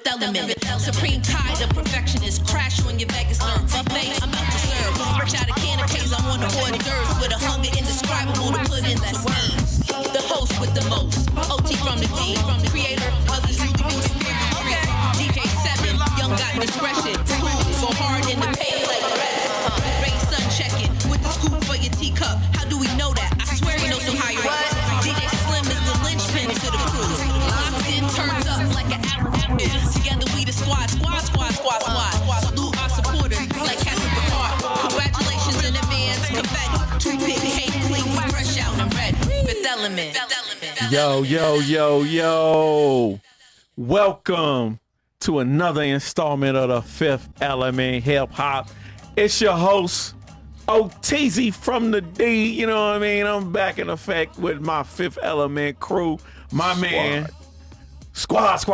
element. Supreme Kai, the perfectionist. Crash on your vagus nerve. Buffet, I'm about to serve. Fresh out of canapes, I'm on the hors d'oeuvres with a hunger indescribable to put in. That's me. The host with the most. OT from the D. From the creator, others read the music. DJ 7, young got discretion. Go hard in the pain like the rest. Rain sun checking with the scoop for your teacup. How do we know that? I swear he knows some higher ups. DJ Slim is the linchpin to the crew. Locked in, turns up like an apple. Together we the squad. Salute our supporters like Captain Picard. Congratulations in advance. Confetti, toothpick, cake, clean, fresh out and red. Fifth element. Yo. Welcome to another installment of the Fifth Element Hip Hop. It's your host, OTZ from the D. You know what I mean? I'm back in effect with my Fifth Element crew. My man, Squad.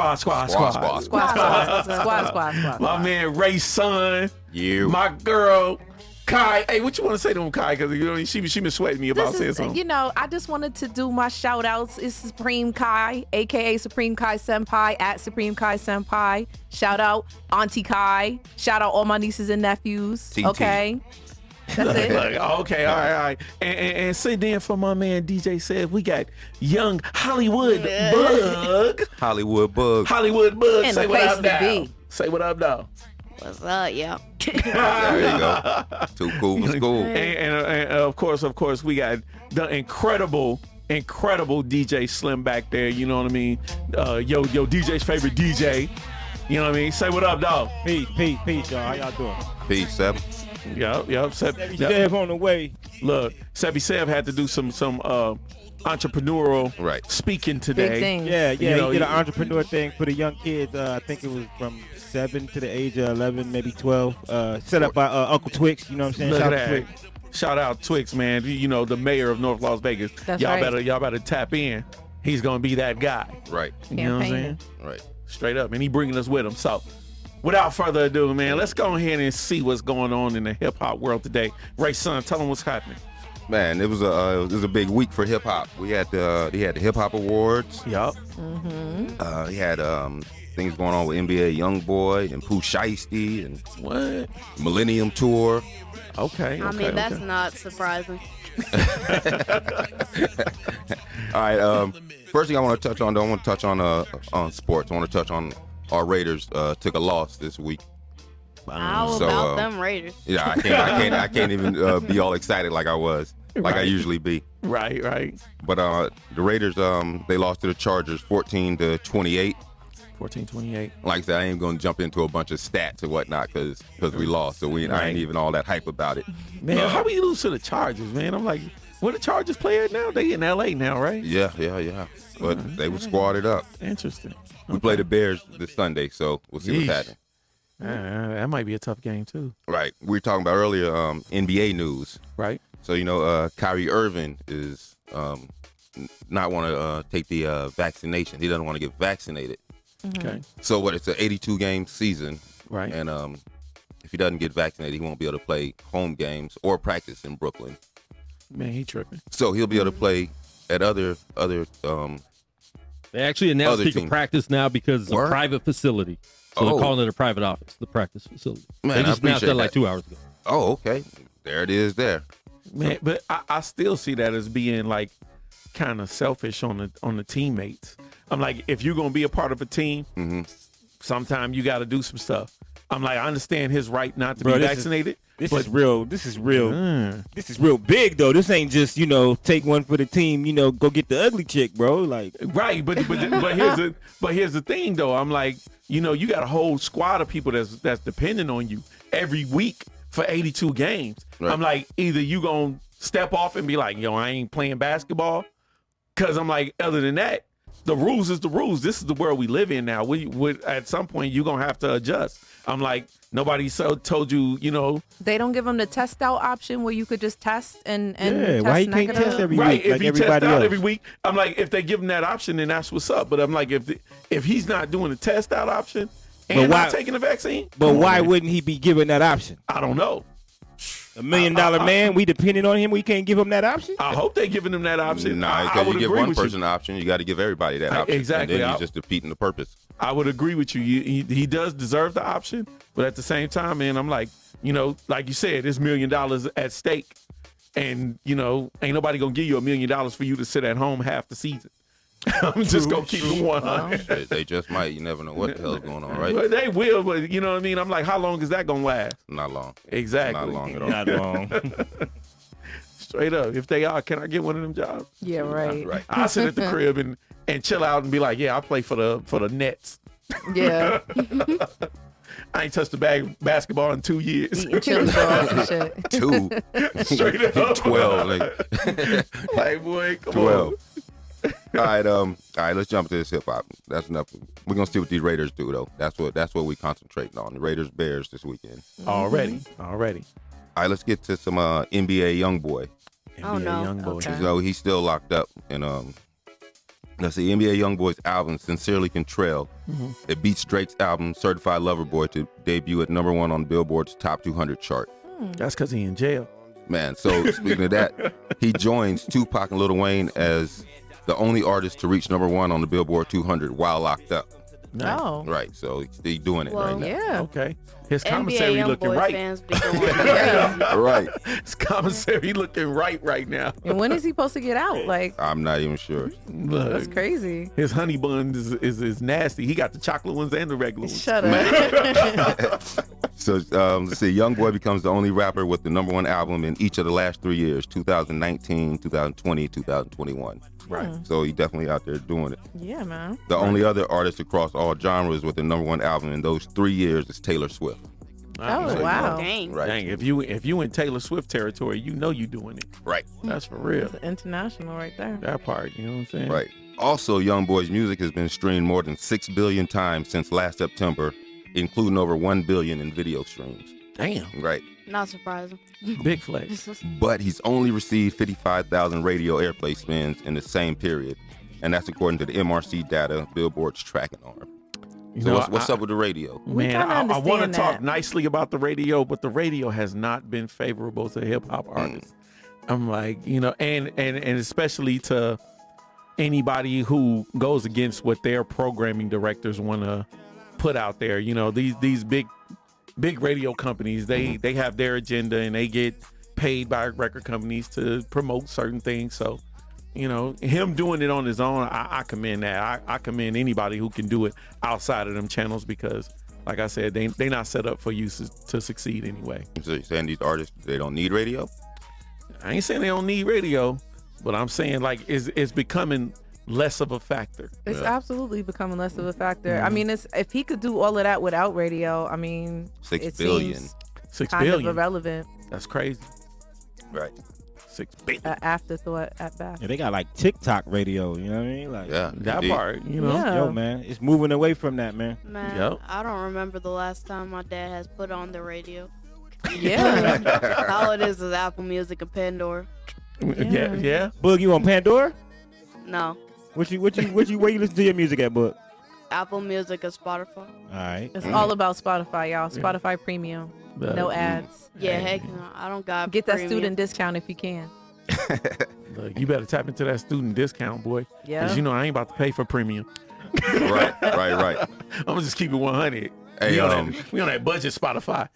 My man, Ray Son. You. My girl, Kai. Hey, what you want to say to him, Kai? Because you know, she been sweating me about saying something. You know, I just wanted to do my shout outs. It's Supreme Kai, aka Supreme Kai Senpai, at Supreme Kai Senpai. Shout out Auntie Kai. Shout out all my nieces and nephews. TT. Okay. That's it. Okay, all right. And sit then for my man DJ said we got young Hollywood Bug. Hollywood Bug. And Say the what place up to now. be. Say what up now. What's up, yo? There you go. Too cool for school. And of course, we got the incredible DJ Slim back there. You know what I mean? Yo, DJ's favorite DJ. You know what I mean? Say what up, dog. Peace, y'all. How y'all doing? Peace, Seb. Yep. Sev on the way. Look, Sebby Sev had to do some entrepreneurial speaking today. Big thing. Yeah. You know, he did an entrepreneur thing for the young kids. I think it was from 7 to the age of 11, maybe 12. Set up by Uncle Twix. You know what I'm saying? Look Shout at out that. to Twix. Shout out Twix, man. You know, the mayor of North Las Vegas. That's y'all right. better tap in. He's gonna be that guy. Right. You know what I'm saying? Right. Straight up, and he bringing us with him. So, without further ado, man, let's go ahead and see what's going on in the hip hop world today. Ray Son, tell them what's happening. Man, it was a big week for hip hop. He had the Hip Hop Awards. Yup. He had things going on with NBA YoungBoy and Pooh Shiesty and What? Millennium Tour. Okay. I mean, that's not surprising. All right. First thing I want to touch on, on sports. I want to touch on our Raiders took a loss this week. How So, about them Raiders? Yeah, I can't even be all excited like I was, like I usually be. Right. But the Raiders, they lost to the Chargers 14-28. 14-28. Like I said, I ain't gonna jump into a bunch of stats and whatnot because we lost, so I ain't even all that hype about it. Man, how we lose to the Chargers, man? I'm like, where the Chargers play at now? They in LA now, right? Yeah. But they were squadded up. Interesting. We play the Bears this Sunday, so we'll see what's happening. That might be a tough game too. Right. We were talking about earlier NBA news. Right. So, you know, Kyrie Irving is not want to take the vaccination. He doesn't want to get vaccinated. Okay. So it's an 82-game season. Right. And if he doesn't get vaccinated, he won't be able to play home games or practice in Brooklyn. Man, he tripping. So he'll be able to play at other They actually announced he can practice now because it's a private facility. So they're calling it a private office, the practice facility. Man, they just announced that like 2 hours ago. Oh, okay. There it is there. Man, but I still see that as being like kind of selfish on the teammates. I'm like, if you're gonna be a part of a team, sometimes you got to do some stuff. I'm like, I understand his right not to be vaccinated. This is real big though. This ain't just, take one for the team, go get the ugly chick, bro. Like right, but here's the thing though. I'm like, you got a whole squad of people that's depending on you every week for 82 games. Right. I'm like, either you gonna step off and be like, I ain't playing basketball, because I'm like, other than that, the rules is the rules. This is the world we live in now. We at some point you're gonna have to adjust. I'm like, nobody told you, They don't give them the test out option where you could just test and yeah, test why you negative? can't test every right, week if like he everybody tests out else? every week, I'm like, if they give him that option, then that's what's up. But I'm like, if he's not doing the test out option and not taking the vaccine, but why wouldn't he be given that option? I don't know. $1 million man, we depending on him. We can't give him that option. I hope they're giving him that option. Nah, because you give one person an option, you got to give everybody that option. Exactly. And then you're just defeating the purpose. I would agree with you. He does deserve the option, but at the same time, man, I'm like, like you said, there's $1 million at stake, and ain't nobody gonna give you $1 million for you to sit at home half the season. I'm just gonna keep it 100. They just might. You never know what the hell's going on, right? Well, they will, but you know what I mean. I'm like, how long is that gonna last? Not long. Exactly. Not long at all. Not long. Straight up. If they are, can I get one of them jobs? Yeah, right. Right. I sit at the crib and chill out and be like, yeah, I play for the Nets. Yeah. I ain't touched a basketball in 2 years. Eating chili dogs and shit. 2. Straight up. 12. Like, Like, boy, come 12. on. All right, let's jump to this hip hop. That's enough. We're gonna see what these Raiders do though. That's what we concentrating on. The Raiders Bears this weekend. Already. All right, let's get to some NBA YoungBoy. Oh, no. YoungBoy. Okay. So he's still locked up, and let's see, NBA YoungBoy's album "Sincerely Contrail." It beats Drake's album "Certified Lover Boy" to debut at #1 on Billboard's Top 200 chart. That's because he in jail. Man, so speaking of that, he joins Tupac and Lil Wayne as the only artist to reach #1 on the Billboard 200 while locked up. Nice. Oh. Right, so he's doing it Well, right now. Yeah. Okay. His NBA commissary looking YoungBoy right. fans be going crazy. Right. His commissary looking right now. And when is he supposed to get out? Like, I'm not even sure. Look, that's crazy. his honey bun is nasty. He got the chocolate ones and the regular ones. Shut up. So let's see, YoungBoy becomes the only rapper with the #1 album in each of the last 3 years, 2019, 2020, 2021. Right. So he definitely out there doing it. Yeah, man. The only other artist across all genres with the #1 album in those 3 years is Taylor Swift. Oh, wow. Dang. Right. Dang, if you in Taylor Swift territory, you know you doing it. Right. That's for real. That's international right there. That part, you know what I'm saying? Right. Also, YoungBoy's music has been streamed more than 6 billion times since last September, including over 1 billion in video streams. Damn. Right. Not surprising. Big flex. But he's only received 55,000 radio airplay spins in the same period, and that's according to the MRC data, Billboard's tracking arm. You So know, what's up with the radio? We Man, kinda I want to understand talk that. nicely about the radio, but the radio has not been favorable to hip hop artists. I'm like, and especially to anybody who goes against what their programming directors want to put out there. These big radio companies, they have their agenda and they get paid by record companies to promote certain things. So, him doing it on his own, I commend that. I commend anybody who can do it outside of them channels because, like I said, they not set up for you to succeed anyway. So you're saying these artists, they don't need radio? I ain't saying they don't need radio, but I'm saying like it's becoming less of a factor. It's absolutely becoming less of a factor. I mean, if he could do all of that without radio, I mean, 6 it billion. seems 6 kind billion. of irrelevant. That's crazy. Right. 6 billion. An afterthought at best. Yeah, they got like TikTok radio. You know what I mean? Like, Yeah. That indeed. part, Yeah. yo, man, it's moving away from that, man. Man, Yep. I don't remember the last time my dad has put on the radio. Yeah. All it is Apple Music and Pandora. Yeah. Boog, you on Pandora? No, Where you listen to your music at, Boog? Apple Music and Spotify. All right. It's all about Spotify, y'all. Spotify Premium. No ads. Yeah, heck no, I don't got Get that premium. student discount if you can. Look, you better tap into that student discount, boy. Yeah. Because I ain't about to pay for premium. Right. I'm gonna just keep it 100. Hey, we on that budget Spotify.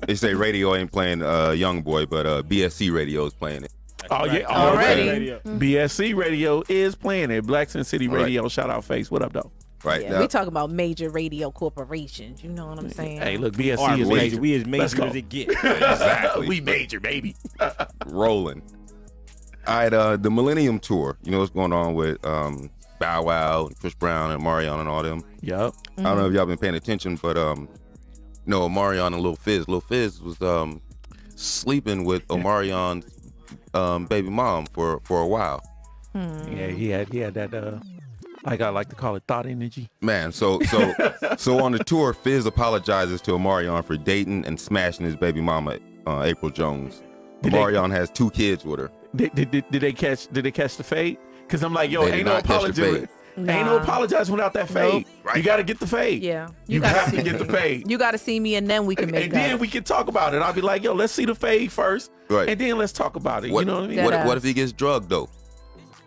They say radio ain't playing YoungBoy, but BSC radio is playing it. Oh yeah, Already. Radio. BSC Radio is playing it. Black Sin City Radio. Shout out Face. What up, though? Right. Yeah, now, we talking about major radio corporations. You know what I'm saying? Hey, look, BSC Our is major. major. We as Let's major go. as it get. exactly. We major, baby. rolling. All right, the Millennium Tour. You know what's going on with Bow Wow, and Chris Brown, and Marion and all them. Yup. I don't know if y'all been paying attention, but Omarion and Lil Fizz. Lil Fizz was sleeping with Omarion's baby mom for a while. Yeah, he had that. Like I like to call it thought energy. Man, so on the tour, Fizz apologizes to Omarion for dating and smashing his baby mama, April Jones. Omarion has 2 kids with her. Did they catch the fade? Because I'm like, yo, They did ain't no not catch the apology. fade. Ain't no apologizing without that fade. Right. You got to get the fade. Yeah. You have to get the fade. You got to see me, and then we can make and that. then we can talk about it. I'll be like, yo, let's see the fade first, Right. and then let's talk about it. What, you know what I mean? What if he gets drugged though?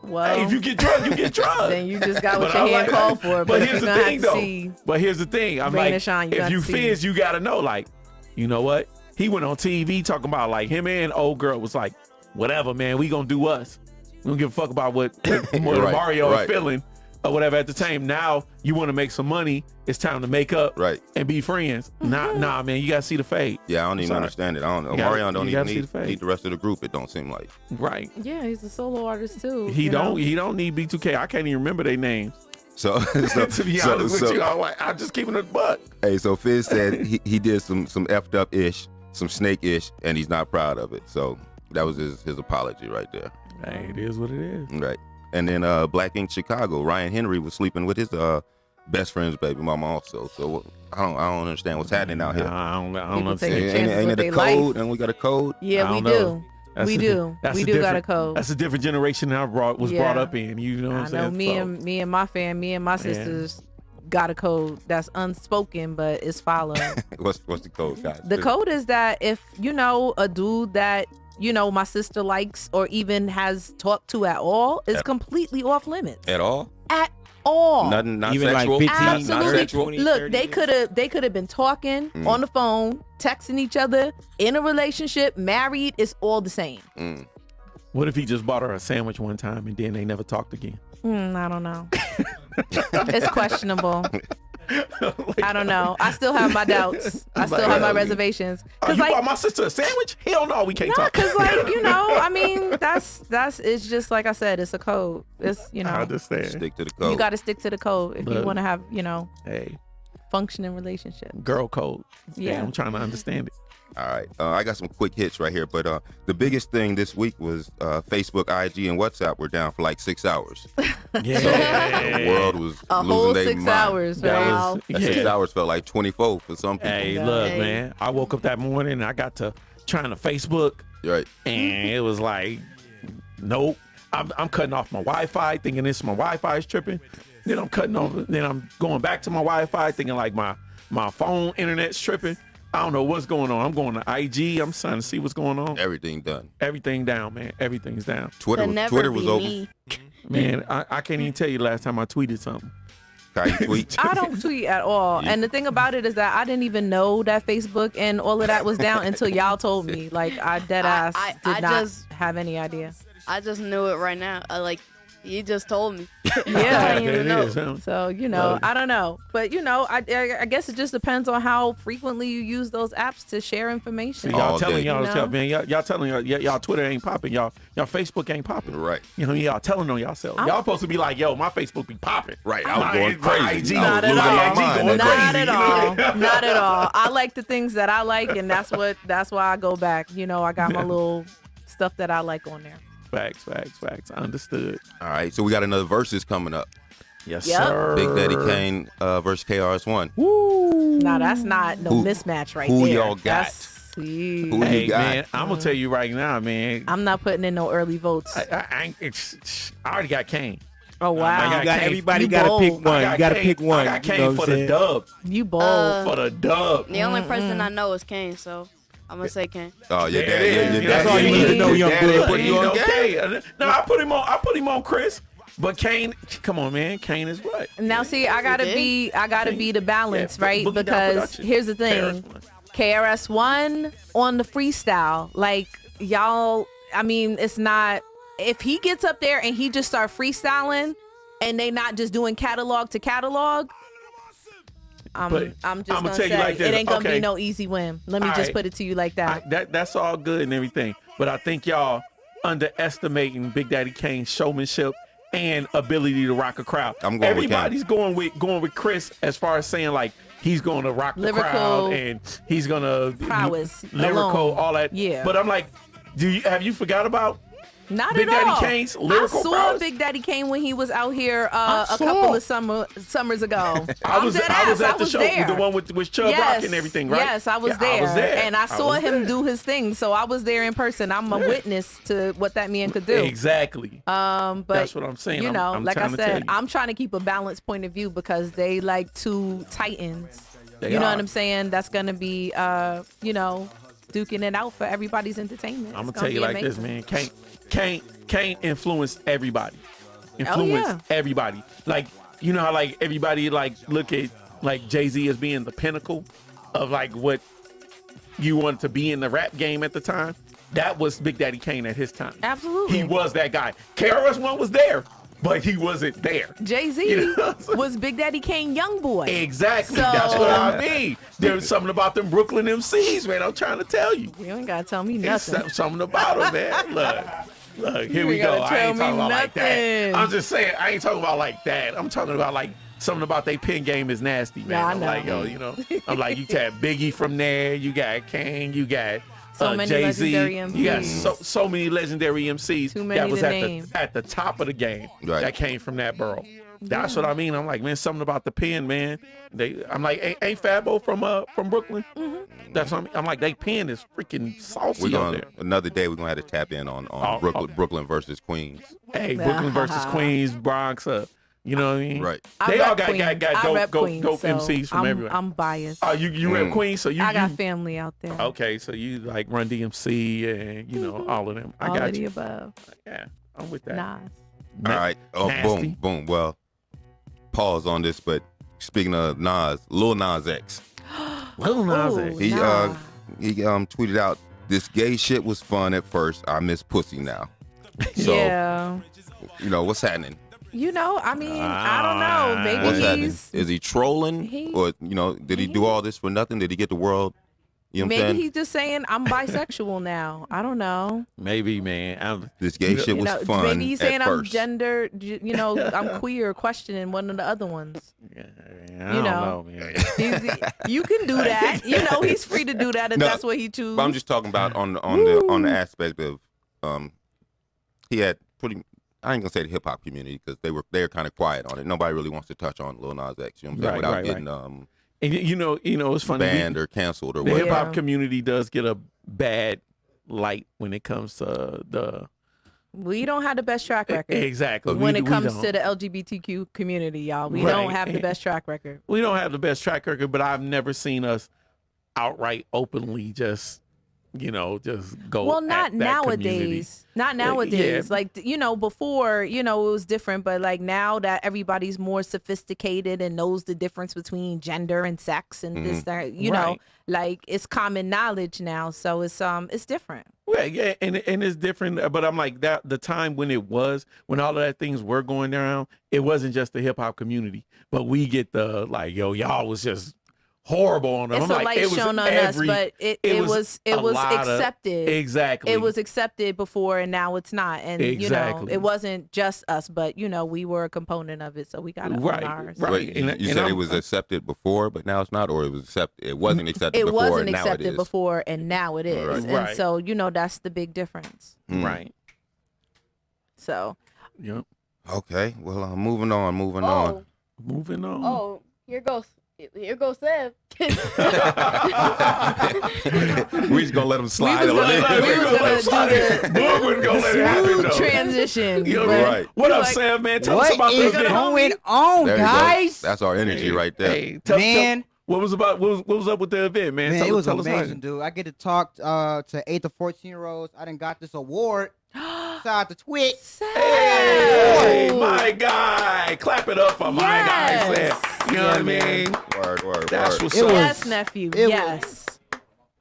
Well, Hey, if you get drugged, you get drugged. then you just got what But your I'm hand like- called for. But But here's you're the gonna thing, have to though. see. But here's the thing. I'm Rain like, and shine, you if got you to see. fizz, you gotta know, like, you know what? He went on TV talking about like him and old girl was like, whatever, man, we gonna do us. We don't give a fuck about what Right, Mario right. is feeling or whatever at the time. Now you want to make some money. It's time to make up Right. and be friends. Nah, man, you gotta see the fade. Yeah, I don't even Sorry. understand it. I don't know. You gotta- Marion don't you even gotta see the fade. need the rest of the group. It don't seem like. Right. Yeah, he's a solo artist too. He you don't. know? He don't need B2K. I can't even remember their names. So, To be honest with you, I'm just keeping it a buck. Hey, so Fizz said he did some effed up ish, some snake ish, and he's not proud of it. So that was his apology right there. Hey, it is what it is. Right. And then Black Ink Chicago, Ryan Henry was sleeping with his best friend's baby mama also. So I don't understand what's happening out here. Nah, I don't People understand. taking chances Ain't with it a their life. code? And we got a code. Yeah, I we don't know. do. We do. We do got a code. That's a different generation that I was Yeah. brought up in. You know what I'm I saying? know me and my fam, me and my sisters got a code that's unspoken, but it's followed. What's the code, guys? The code is that if you know a dude that my sister likes or even has talked to at all, is completely off limits. At all? At all. Nothing, not Even like sexual. 15, not Absolutely. sexual. 20, Look, 30 they could have been talking on the phone, texting each other, in a relationship, married. It's all the same. What if he just bought her a sandwich one time and then they never talked again? I don't know. It's questionable. I don't know. I still have my doubts. I still have my reservations. You bought my sister a sandwich? Hell no, we can't talk. Because I mean, that's it's just like I said, it's a code. It's I understand. Stick to the code. you got to stick to the code if you Look. want to have Hey, functioning relationship. girl code. Yeah. I'm trying to understand it. All right. I got some quick hits right here, but the biggest thing this week was Facebook, IG, and WhatsApp were down for like 6 hours. Yeah. The world was A losing whole their 6 mind. hours. That Right? was- That 6 hours felt like 24 for some people. Hey, look, Hey. man. I woke up that morning and I got to trying to Facebook Right. and it was like, nope. I'm cutting off my Wi-Fi, thinking this my Wi-Fi is tripping. Then I'm cutting off. Then I'm going back to my Wi-Fi, thinking like my phone internet's tripping. I don't know what's going on. I'm going to IG. I'm trying to see what's going on. Everything done. Everything down, man. Everything's down. Twitter was over. Me. Man, I can't even tell you last time I tweeted something. Kai, you tweet. I don't tweet at all. And the thing about it is that I didn't even know that Facebook and all of that was down until y'all told me. Like, I dead ass I did not just- have any idea. I just knew it right now. You just told me. Yeah. I didn't even know. Huh? So, Well, I don't know. But, I guess it just depends on how frequently you use those apps to share information. See, y'all All telling day. y'all, You know? man, y'all telling y'all Twitter ain't popping, y'all Facebook ain't popping. Right. You know, y'all telling on yourself. Y'all supposed to be like, yo, my Facebook be popping. Right. I was My- going my crazy. IG I was Not at losing all. my mind. going Not crazy, at you all. know? Not at all. I like the things that I like, and that's why I go back. I got my little stuff that I like on there. Facts. Understood. All right. So we got another versus coming up. Yes, Yep. sir. Big Daddy Kane versus KRS-One. Now that's not no Who- mismatch right who there. y'all got? That's- Who Hey, you got? man, I'm gonna tell you right now, man. I'm not putting in no early votes. I already got Kane. Oh I wow, got You got Kane. everybody You got to bold. pick I one. got You got to Kane. pick one. I got You know Kane what for I'm the saying? dub. you bold. For the dub. The only person I know is Kane, so I'm gonna say Kane. Oh, your Yeah, dad. it Your is. dad- That's all you need to know, your young daddy blood. put you on game. Kane. No, I put him on Chris. But Kane, come on, man. Kane is what? Now see, I gotta be the balance, Yeah, right? Boogie Down Because Production. here's the thing, KRS-One on the freestyle, like y'all. I mean, it's not. If he gets up there and he just start freestyling, and they not just doing catalog to catalog, But I'm just I'ma gonna tell you say like this, it ain't gonna okay. be no easy win. Let me All just right. put it to you like that. That's all good and everything. But I think y'all underestimating Big Daddy Kane's showmanship and ability to rock a crowd. I'm going with Kane. Everybody's going with Chris as far as saying like he's going to rock the Lyrical crowd and he's going to prowess lyrical, alone. all that. Yeah. But I'm like, have you forgot about Not Big at all. Daddy Kane's lyrical I saw prowess? Big Daddy Kane when he was out here a couple of summers ago. I was at the show, there. the one with Chubb Rock and everything, right? Yes, I was there. I was there. And I saw him do his thing, so I was there in person. I'm a witness to what that man could do. Exactly. But that's what I'm saying. You know, I'm like I trying to tell said, you. I'm trying to keep a balanced point of view because they like two titans. They you know are. what I'm saying? That's gonna be, duking it out for everybody's entertainment. I'm It's gonna tell you be like this, amazing. man. Kane influenced everybody. Everybody. Like, you know how like everybody like look at like Jay-Z as being the pinnacle of like what you wanted to be in the rap game at the time. That was Big Daddy Kane at his time. Absolutely. He was that guy. KRS-One was there, but he wasn't there. Jay-Z You know? was Big Daddy Kane young boy. Exactly. So- That's what I mean. There's something about them Brooklyn MCs, man. I'm trying to tell you. You ain't gotta tell me It's nothing. something about them, man. Look, here we ain't go. gotta I tell ain't me talking about like that. nothing. I'm just saying, I ain't talking about like that. I'm talking about like something about their pen game is nasty, man. Yeah, I I'm know. like, yo, you know, I'm like, you got Biggie from there, you got Kane, you got So many Jay-Z, legendary you got MCs. so many legendary MCs Too many that was to at name. the top of the game Right. that came from that borough. That's what I mean. I'm like, man, something about the pen, man. I'm like, ain't Fabo from Brooklyn? Mm-hmm. That's what I mean. I'm like, they pen is freaking saucy We're out gonna there. another day. We're gonna have to tap in on Brooklyn versus Queens. Hey, Brooklyn versus Queens, Bronx, you know what I mean? Right. They I all rep Queens. I got rep dope Queens, so MCs from everywhere. I'm biased. Oh, you rep Queens, so you I got you- family out there. okay, so you like Run DMC and you know all of them. I All got of the you. above. Yeah, I'm with that. Nas. All right. Oh, Nasty. boom. Well, pause on this. But speaking of Nas, Lil Nas X, Little Nas Ooh. X. he Nah. tweeted out, "This gay shit was fun at first. I miss pussy now." So Yeah. you know what's happening. You know, I mean, I don't know. Maybe What's happening? he's Is he trolling, he- or you know, did he do all this for nothing? Did he get the world? You know what I'm maybe saying? he's just saying I'm bisexual now. I don't know. Maybe, man. This gay shit You was know, fun maybe he's saying at I'm first. gender. You know, I'm queer, questioning one of the other ones. I You don't know. know, man. You can do that. You know, he's free to do that if No, that's what he chooses. But I'm just talking about on the aspect of he had pretty. I ain't gonna say the hip hop community because they're kind of quiet on it. Nobody really wants to touch on Lil Nas X. You know what I'm saying? Right, Without right, getting And you know, it's funny. banned or canceled or The whatever. hip hop Yeah. community does get a bad light when it comes to the we don't have the best track record exactly when We- it we comes don't. to the LGBTQ community, y'all. We Right. don't have the best track record. We don't have the best track record, but I've never seen us outright openly just go. Well, at not that nowadays. community. Not nowadays. Yeah. Like, you know, before, you know, it was different, but like now that everybody's more sophisticated and knows the difference between gender and sex and this, that, you know, Right. like it's common knowledge now. So it's different. Well, yeah, and it's different. But I'm like that. The time when when all of that things were going down, it wasn't just the hip hop community, but we get the like, yo, y'all was just horrible on them. It's I'm a like, light it was shown on every- us, but it was a lot of- accepted. exactly. It was accepted before, and now it's not. And you know, Exactly. it wasn't just us, but you know, we were a component of it, so we got to Right, own ours. right. Wait, And you said I'm- it was accepted before, but now it's not, or it was accepted. It wasn't accepted It before, wasn't and now it accepted is. before, and now it is. Right. And Right. so you know, that's the big difference. right. So Yep. Okay, well, moving on. Moving on. Oh, here goes Sev. We just gonna let him slide was on gonna- it. we was gonna do the- Boog wasn't gonna let it happen smooth though. transition. You know, but Right. What up, like- Sam? Man, tell us about What the is event. going on, There you go. guys? That's our energy right there. Hey, Man. what was up with the event, man? Man, it was tell us about amazing, dude. I get to talk to 8 to 14-year-olds. I done got this award. Shout out to Twix. Hey, my guy. Clap it up for my guy, Yes. Sam. You know what I mean? Word. That's what's It up. was- Yes, nephew. it was- yes.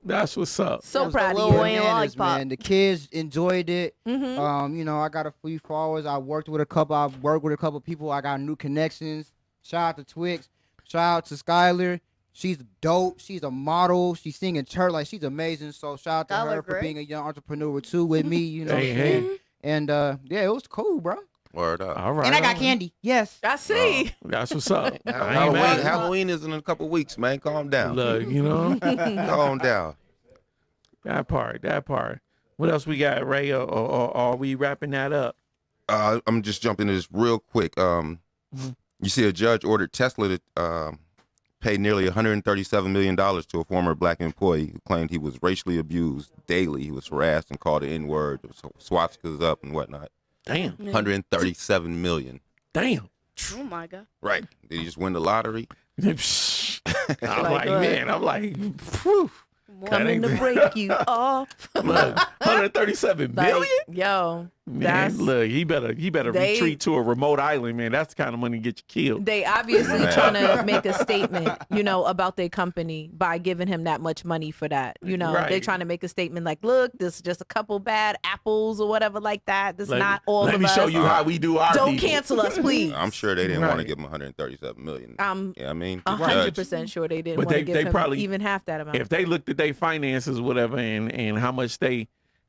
That's what's up. So It was proud the of little you. bananas, man. The kids enjoyed it. Mhm. You know, I got a few followers. I worked with a couple people. I got new connections. Shout out to Twix. Shout out to Skylar. She's dope. She's a model. She's singing church. Like, she's amazing. So shout out to Skylar her for Gray. being a young entrepreneur too with me. You know what I'm Hey, saying? hey. And yeah, it was cool, bro. Word up. All right. And I got all right. candy. Yes. I see. That's what's up. I ain't Halloween, mad. Halloween is in a couple weeks, man. Calm down. Look, you know, Calm down. that part. What else we got, Ray? Or are we wrapping that up? I'm just jumping into this real quick. You see, a judge ordered Tesla to pay nearly $137 million to a former black employee who claimed he was racially abused daily. He was harassed and called the N-word, swastikas up and whatnot. Damn. $137 million. Damn. Oh my God. Right. Did he just win the lottery? I'm like, man, I'm like, phew. Coming to break you off. Look, 137 million? Yo, man, look, he better retreat to a remote island, man. That's the kind of money to get you killed. They obviously trying to make a statement, about their company by giving him that much money for that. They're trying to make a statement like, look, this is just a couple bad apples or whatever like that. This is not all of us. Let me show you how we do our Don't people. cancel us, please. I'm sure they didn't want to give him 137 million. I mean, 100% sure they didn't want to give him probably, even half that amount. If they looked at their finances, whatever, and how much they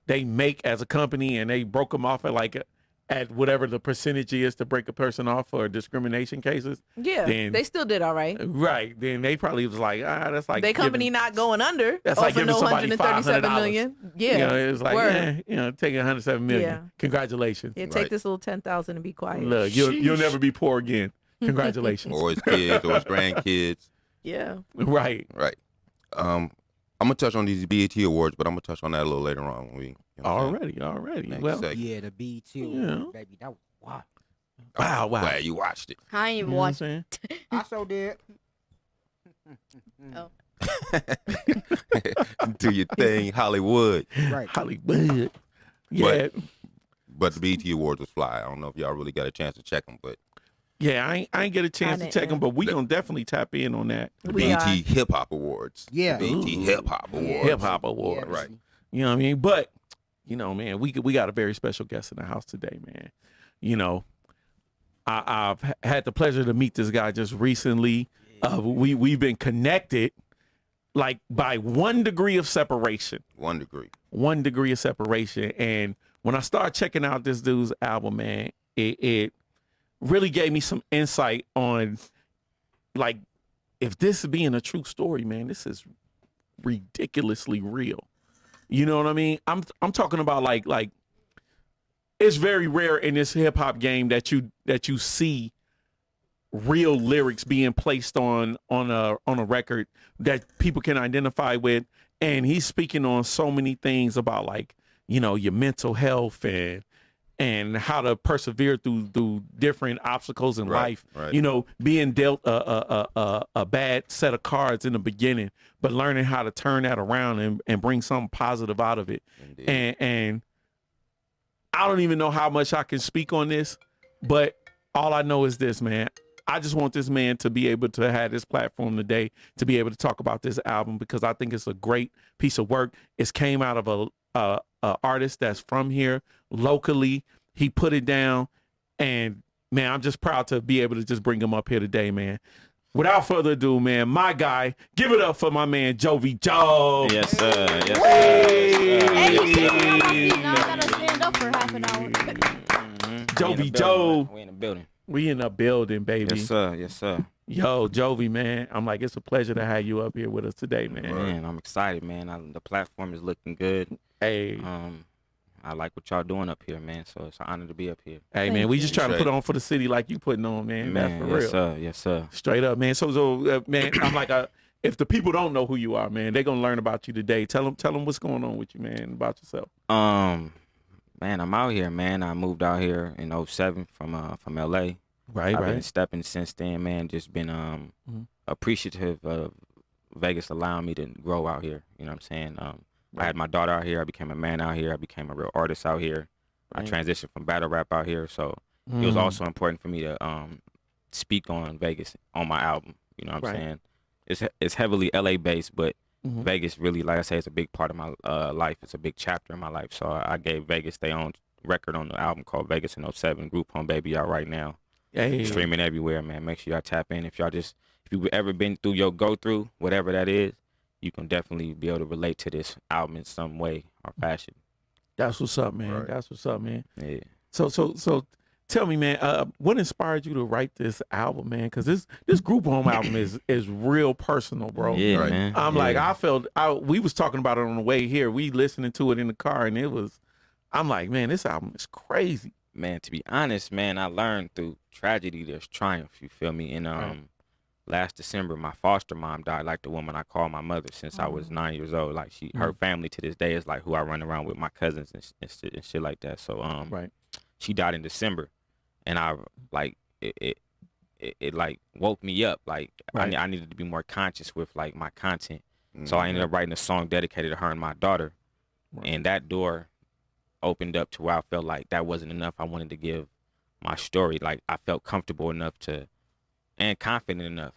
make as a company, and they broke them off at whatever the percentage is to break a person off for discrimination cases. Yeah, then, they still did all right. Right. Then they probably was like, that's like their company not going under. That's like giving somebody $137 million. Yeah. It was like, taking $107 million. Yeah. Congratulations. Yeah, take this little 10,000 and be quiet. Look, you'll never be poor again. Congratulations. Or his kids or his grandkids. Yeah. Right. I'm gonna touch on these BET awards, but I'm gonna touch on that a little later on when we already. Well, yeah, the BET awards, baby, that was wow. Glad you watched it. I ain't even watched it. I so did. Oh. Do your thing, Hollywood. Right. Hollywood. Yeah. But the BET awards was fly. I don't know if y'all really got a chance to check them, but yeah, I ain't get a chance to check them, but we gonna definitely tap in on that. The BET HipHop Awards. Yeah. The BET HipHop Awards. HipHop Awards. Right. You know what I mean? But, man, we got a very special guest in the house today, man. I've had the pleasure to meet this guy just recently. We've been connected like by 1 degree of separation. 1 degree. 1 degree of separation. And when I started checking out this dude's album, man, it really gave me some insight on, like, if this is being a true story, man, this is ridiculously real. You know what I mean? I'm talking about like it's very rare in this hip hop game that you see real lyrics being placed on a record that people can identify with, and he's speaking on so many things about your mental health and how to persevere through different obstacles in life. Right. Being dealt a bad set of cards in the beginning, but learning how to turn that around and bring something positive out of it. And I don't even know how much I can speak on this, but all I know is this, man. I just want this man to be able to have this platform today to be able to talk about this album, because I think it's a great piece of work. It came out of a artist that's from here locally. He put it down, and man, I'm just proud to be able to just bring him up here today, man. Without further ado, man, my guy, give it up for my man Jovi Joe. Yes, sir. Yes, sir. Hey, now I gotta stand up for half an hour. Jovi Joe. We in the building. We in the building, baby. Yes, sir. Yes, sir. Yo, Jovi, man, I'm like, it's a pleasure to have you up here with us today, man. Man, I'm excited, man. The platform is looking good. Hey. I like what y'all doing up here, man. So it's an honor to be up here. Hey, man, we just trying to put on for the city like you putting on, man. That's for real. Yes, sir. Yes, sir. Straight up, man. So man, I'm like, if the people don't know who you are, man, they're gonna learn about you today. Tell them what's going on with you, man, about yourself. Man, I'm out here, man. I moved out here in 2007 from LA. Right, I've been stepping since then, man. Just been appreciative of Vegas allowing me to grow out here. You know what I'm saying? I had my daughter out here. I became a man out here. I became a real artist out here. Right. I transitioned from battle rap out here. So it was also important for me to speak on Vegas on my album. You know what I'm saying? It's heavily LA based, but Vegas really, like I say, it's a big part of my life. It's a big chapter in my life. So I gave Vegas their own record on the album called Vegas in 07. Group Home Baby out right now. Hey. Streaming everywhere, man. Make sure y'all tap in. If you've ever been through your go through, whatever that is, you can definitely be able to relate to this album in some way or fashion. That's what's up, man. Right. That's what's up, man. Yeah. So tell me, man, what inspired you to write this album, man? Because this group home album is real personal, bro. Yeah, Right. man. I'm yeah. like, we was talking about it on the way here. We listening to it in the car, and I'm like, man, this album is crazy. Man, to be honest, man, I learned through tragedy there's triumph, you feel me? And last December, my foster mom died, like the woman I call my mother since I was 9 years old. Like her family to this day is like who I run around with, my cousins and shit like that. So she died in December, and I like it like woke me up. Like I needed to be more conscious with like my content. So I ended up writing a song dedicated to her and my daughter, and that door opened up to where I felt like that wasn't enough. I wanted to give my story. Like I felt comfortable enough and confident enough,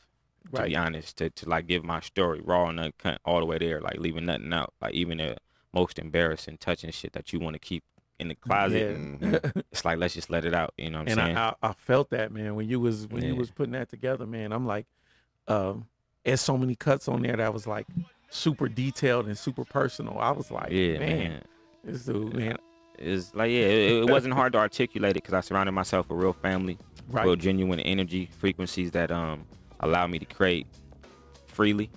to be honest, to like give my story raw and uncut all the way there, like leaving nothing out. Like even the most embarrassing, touching shit that you want to keep in the closet, it's like let's just let it out. You know what I'm saying? And I felt that, man, when you was putting that together, man. I'm like, there's so many cuts on there that was like super detailed and super personal. I was like, man. This dude, man. It's like, it wasn't hard to articulate it because I surrounded myself with real family, real genuine energy, frequencies that allow me to create freely,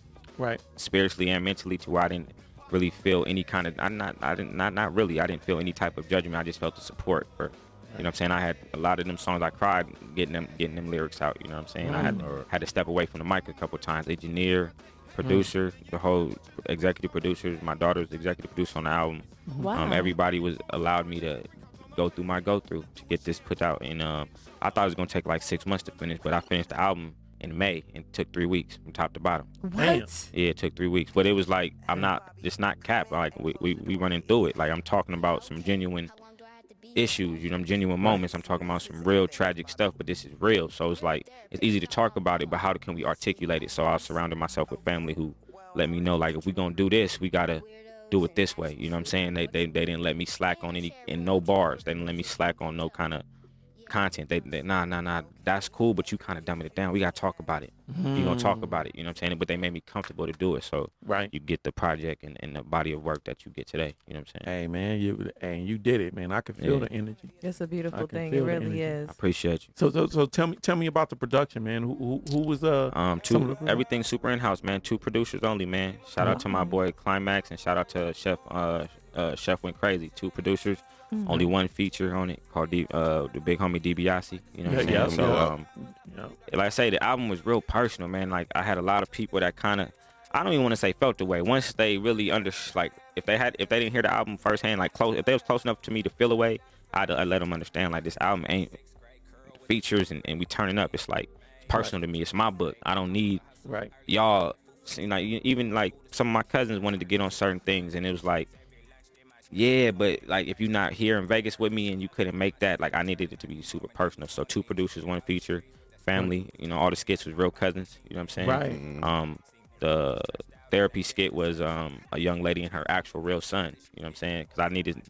spiritually and mentally, to where I didn't really feel any kind of, I didn't feel any type of judgment. I just felt the support for, you know what I'm saying? I had a lot of them songs I cried getting them lyrics out, you know what I'm saying? I had to step away from the mic a couple times. Engineer, producer, the whole executive producers, my daughter's executive producer on the album. Wow. Everybody was allowed me to go through my to get this put out. And I thought it was gonna take like 6 months to finish, but I finished the album in May and it took 3 weeks from top to bottom. What? Yeah, it took 3 weeks, but it was like it's not cap. Like we running through it. Like I'm talking about some genuine issues, you know, genuine moments. I'm talking about some real tragic stuff, but this is real. So it's like it's easy to talk about it, but how can we articulate it? So I surrounded myself with family who let me know, like, if we gonna do this, we gotta do it this way. You know what I'm saying? They didn't let me slack on no bars. They didn't let me slack on no kind of content. They nah, that's cool, but you kind of dumbing it down. We gotta talk about it. You gonna talk about it, you know what I'm saying? But they made me comfortable to do it, so you get the project and the body of work that you get today. You know what I'm saying? Hey man, you did it, man. I can feel the energy. It's a beautiful thing. It really is. I appreciate you. So tell me about the production, man. Who was everything super in house, man. 2 producers only, man. Shout out to my boy Climax and shout out to Chef Went Crazy. 2 producers. Only 1 feature on it called the big homie DiBiase. You know what I'm saying? So like I say, the album was real personal, man. Like I had a lot of people that kind of, I don't even want to say felt the way. Once they really like if they didn't hear the album firsthand, like if they was close enough to me to feel away, I'd let them understand like this album ain't features and we turning up. It's like personal to me. It's my book. I don't need y'all. You know, even like some of my cousins wanted to get on certain things, and it was like, yeah, but like if you're not here in Vegas with me and you couldn't make that, like I needed it to be super personal. So 2 producers, 1 feature, family. You know, all the skits was real cousins. You know what I'm saying? The therapy skit was a young lady and her actual real son. You know what I'm saying? Because I needed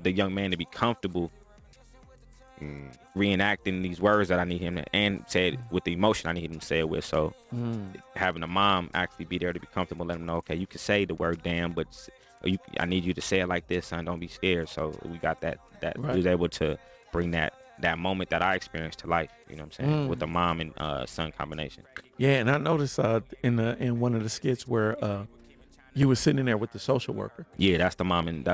the young man to be comfortable reenacting these words that I need him to, and say it with the emotion I need him to say it with. So having a mom actually be there to be comfortable, let him know, okay, you can say the word damn, but I need you to say it like this, son. Don't be scared. So we got that we was able to bring that moment that I experienced to life. You know what I'm saying? With the mom and son combination. Yeah, and I noticed in one of the skits where you were sitting there with the social worker. Yeah, that's the mom and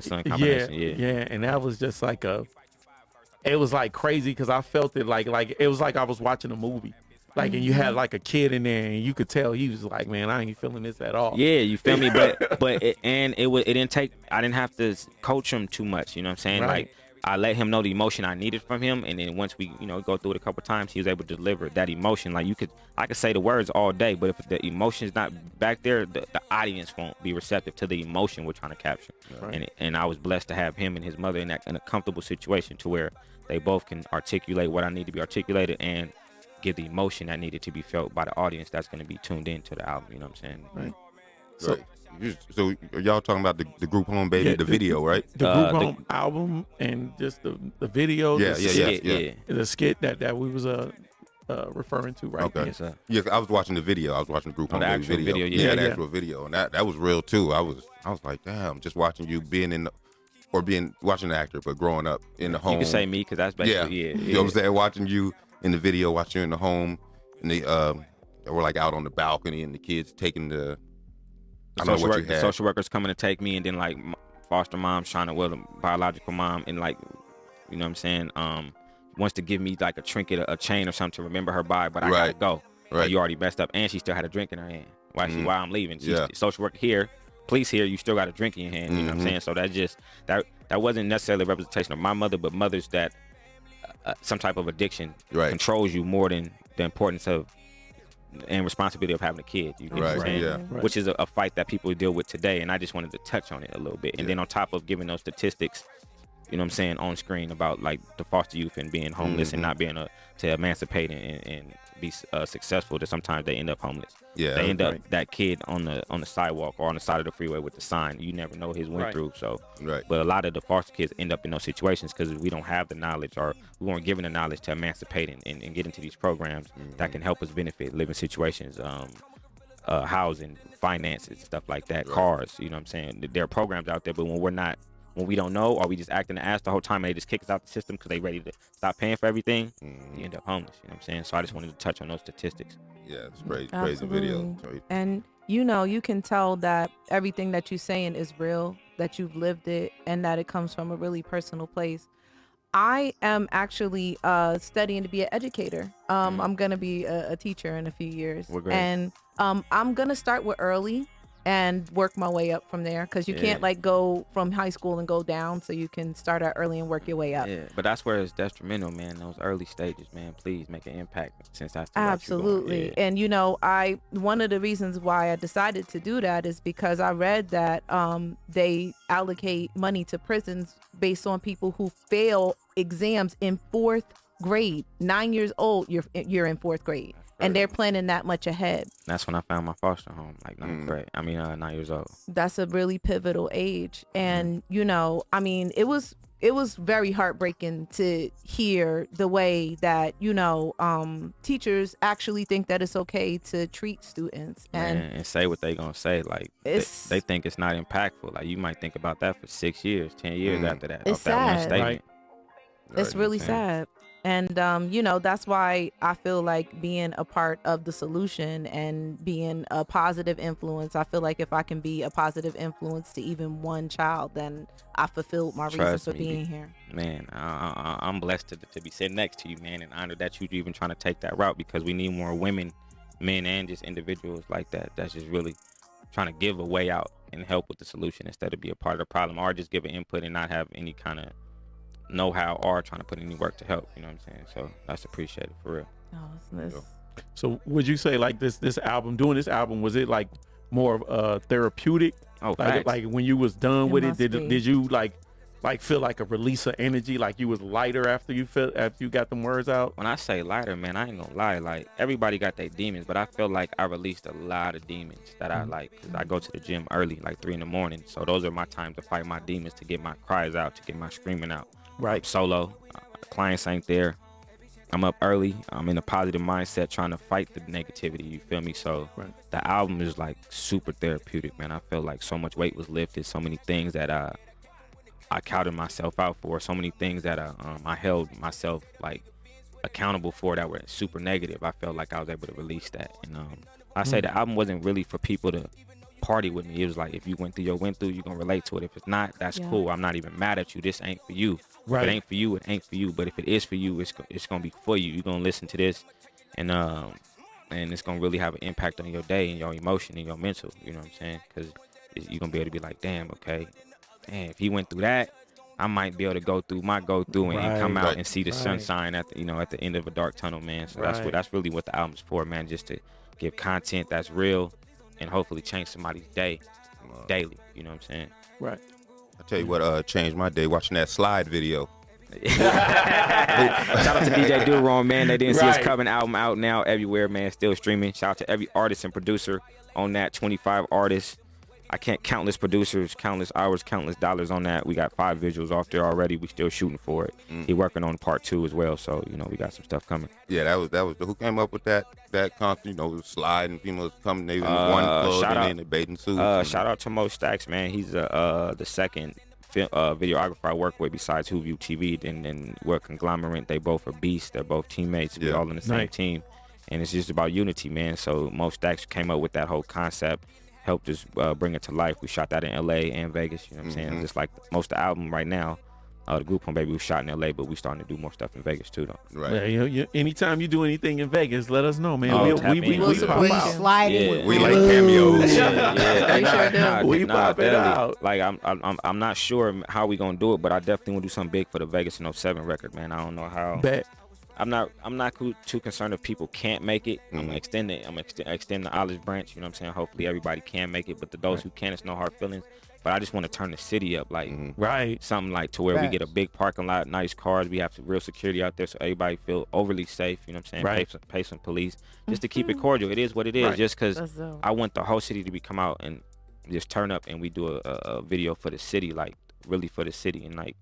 son combination. Yeah, and that was just like it was like crazy because I felt it like it was like I was watching a movie. Like, and you had like a kid in there, and you could tell he was like, "Man, I ain't feeling this at all." Yeah, you feel me? But it didn't take. I didn't have to coach him too much. You know what I'm saying? Like, I let him know the emotion I needed from him, and then once we, go through it a couple times, he was able to deliver that emotion. Like I could say the words all day, but if the emotion's not back there, the audience won't be receptive to the emotion we're trying to capture. And I was blessed to have him and his mother in a comfortable situation to where they both can articulate what I need to be articulated and give the emotion that needed to be felt by the audience that's going to be tuned into the album. You know what I'm saying? So y'all talking about the group home baby, the video, right? The group home album and just the video. Yeah. The skit that we was referring to right okay. now. Yeah, I was watching the video. I was watching the group home baby video. The actual video, and that was real too. I was like, damn, just watching you being in the or watching an actor, but growing up in the home. You can say me because that's basically You know what I'm saying? Watching you in the video, watching you in the home, and they were like out on the balcony, and the kids taking the social workers coming to take me, and then like foster moms trying to the biological mom, and like, you know what I'm saying, wants to give me like a trinket, a chain or something to remember her by, but I gotta go. Right. Like, you already messed up, and she still had a drink in her hand. While I'm leaving, she's social worker here, police here, you still got a drink in your hand. You know what I'm saying? So that just that wasn't necessarily a representation of my mother, but mothers that some type of addiction controls you more than the importance of and responsibility of having a kid. You get what I'm saying? Which is a fight that people deal with today, and I just wanted to touch on it a little bit. And then on top of giving those statistics, you know what I'm saying, on screen about like the foster youth and being homeless and not being to emancipate and be successful, that sometimes they end up homeless. They end up that kid on the sidewalk or on the side of the freeway with the sign. You never know his went through. So, but a lot of the foster kids end up in those situations because we don't have the knowledge, or we weren't given the knowledge to emancipate and get into these programs that can help us benefit living situations, housing, finances, stuff like that, cars. You know what I'm saying? There are programs out there, but when we don't know, or we just acting the ass the whole time and they just kick us out the system because they ready to stop paying for everything, you end up homeless. You know what I'm saying? So I just wanted to touch on those statistics. Yeah, it's crazy video. And you can tell that everything that you're saying is real, that you've lived it, and that it comes from a really personal place. I am actually studying to be an educator. I'm going to be a teacher in a few years. And I'm going to start with early and work my way up from there, because you can't like go from high school and go down, so you can start out early and work your way up. But that's where it's detrimental, man. Those early stages, man. Please make an impact, since that's the absolutely. And one of the reasons why I decided to do that is because I read that they allocate money to prisons based on people who fail exams in 4th grade. 9 years old, you're in 4th grade. And they're planning that much ahead. That's when I found my foster home, like 9th grade. 9 years old. That's a really pivotal age. And, it was very heartbreaking to hear the way that, teachers actually think that it's okay to treat students. And say what they gonna say. Like, they think it's not impactful. Like, you might think about that for 6 years, 10 years after that. It's sad. That one statement. It's really sad. And, that's why I feel like being a part of the solution and being a positive influence, I feel like if I can be a positive influence to even one child, then I fulfilled my reason for being here. Man, I'm blessed to be sitting next to you, man, and honored that you're even trying to take that route, because we need more women, men, and just individuals like that. That's just really trying to give a way out and help with the solution instead of be a part of the problem, or just give an input and not have any kind of know-how or trying to put any work to help. You know what I'm saying? So that's appreciated for real. So would you say like this album, doing this album, was it like more therapeutic? Like when you was done with it, did you like feel like a release of energy, like you was lighter after you got them words out? When I say lighter, man, I ain't gonna lie, like everybody got their demons, but I feel like I released a lot of demons that I like, because I go to the gym early, like 3 a.m, so those are my times to fight my demons, to get my cries out, to get my screaming out. Solo, clients ain't there, I'm up early, I'm in a positive mindset trying to fight the negativity, you feel me? So the album is like super therapeutic, man. I feel like so much weight was lifted, so many things that I counted myself out for, so many things that I held myself like accountable for that were super negative. I felt like I was able to release that. And I say the album wasn't really for people to party with me. It was like, if you went through you're gonna relate to it. If it's not, that's cool. I'm not even mad at you. This ain't for you. If it ain't for you, it ain't for you. But if it is for you, it's gonna be for you. You're gonna listen to this, and it's gonna really have an impact on your day and your emotion and your mental. You know what I'm saying? Because you're gonna be able to be like, damn, if he went through that, I might be able to go through and come out and see the sunshine at the end of a dark tunnel, man. So that's really what the album's for, man. Just to give content that's real and hopefully change somebody's day daily. You know what I'm saying? Right. I'll tell you what changed my day, watching that Slide video. Shout out to DJ Durron, man. They didn't see his coming album out now everywhere, man. Still streaming. Shout out to every artist and producer on that. 25 artists. I can't countless producers, countless hours, countless dollars on that. We got 5 visuals off there already. We still shooting for it. He working on part 2 as well. So, we got some stuff coming. Yeah, that was who came up with that concept, Slide and females coming, they in one club and in the bathing suits. Shout out to Mo Stacks, man. He's the second videographer I work with besides Who View TV. Then we're a conglomerate. They both are beasts. They're both teammates. We're all in the same team, and it's just about unity, man. So Most X came up with that whole concept, helped us bring it to life. We shot that in LA and Vegas. You know what I'm saying? Just like most of the album right now. The group home baby was shot in LA, but we starting to do more stuff in Vegas too, though. Right. Yeah, anytime you do anything in Vegas, let us know, man. We slide in. We like cameos. We pop it out. Like I'm not sure how we gonna do it, but I definitely want to do something big for the Vegas in 07 record, man. I don't know how. Bet. I'm not too concerned if people can't make it. I'm gonna extend the olive branch. You know what I'm saying? Hopefully everybody can make it, but to those who can, it's no hard feelings. But I just want to turn the city up, like something like to where we get a big parking lot, nice cars. We have real security out there, so everybody feel overly safe. You know what I'm saying? Pay some police just to keep it cordial. It is what it is. Just because I want the whole city to come out and just turn up, and we do a video for the city, like really for the city, and like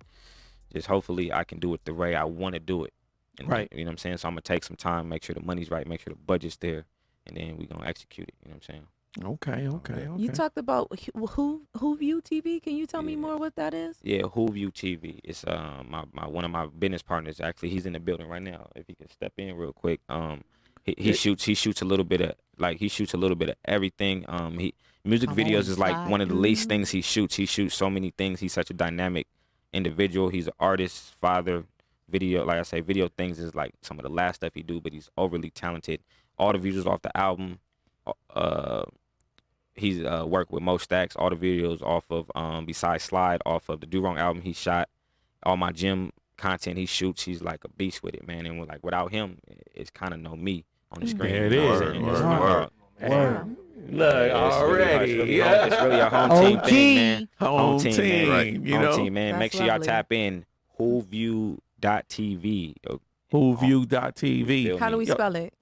just hopefully I can do it the way I want to do it. And, you know what I'm saying? So I'm gonna take some time, make sure the money's right, make sure the budget's there, and then we gonna execute it. You know what I'm saying? Okay. You talked about Who View TV. Can you tell me more what that is? Yeah, Who View TV. It's my one of my business partners. Actually, he's in the building right now. If he could step in real quick. He shoots a little bit of everything. Music videos is like one of the least things he shoots. He shoots so many things. He's such a dynamic individual. He's an artist, father. Video, like I say, video things is like some of the last stuff he do, but he's overly talented. All the visuals off the album. He's worked with Most X, all the videos off of besides Slide, off of the Do Wrong album he shot, all my gym content he shoots. He's like a beast with it, man. And like without him, it's kind of no me on the screen. There it is. Look, already. It's really a home team thing, man. Home team, right? You know? Home team, man. That's Make sure y'all lovely. tap in whoview.tv. Whoview.tv. How do we spell it?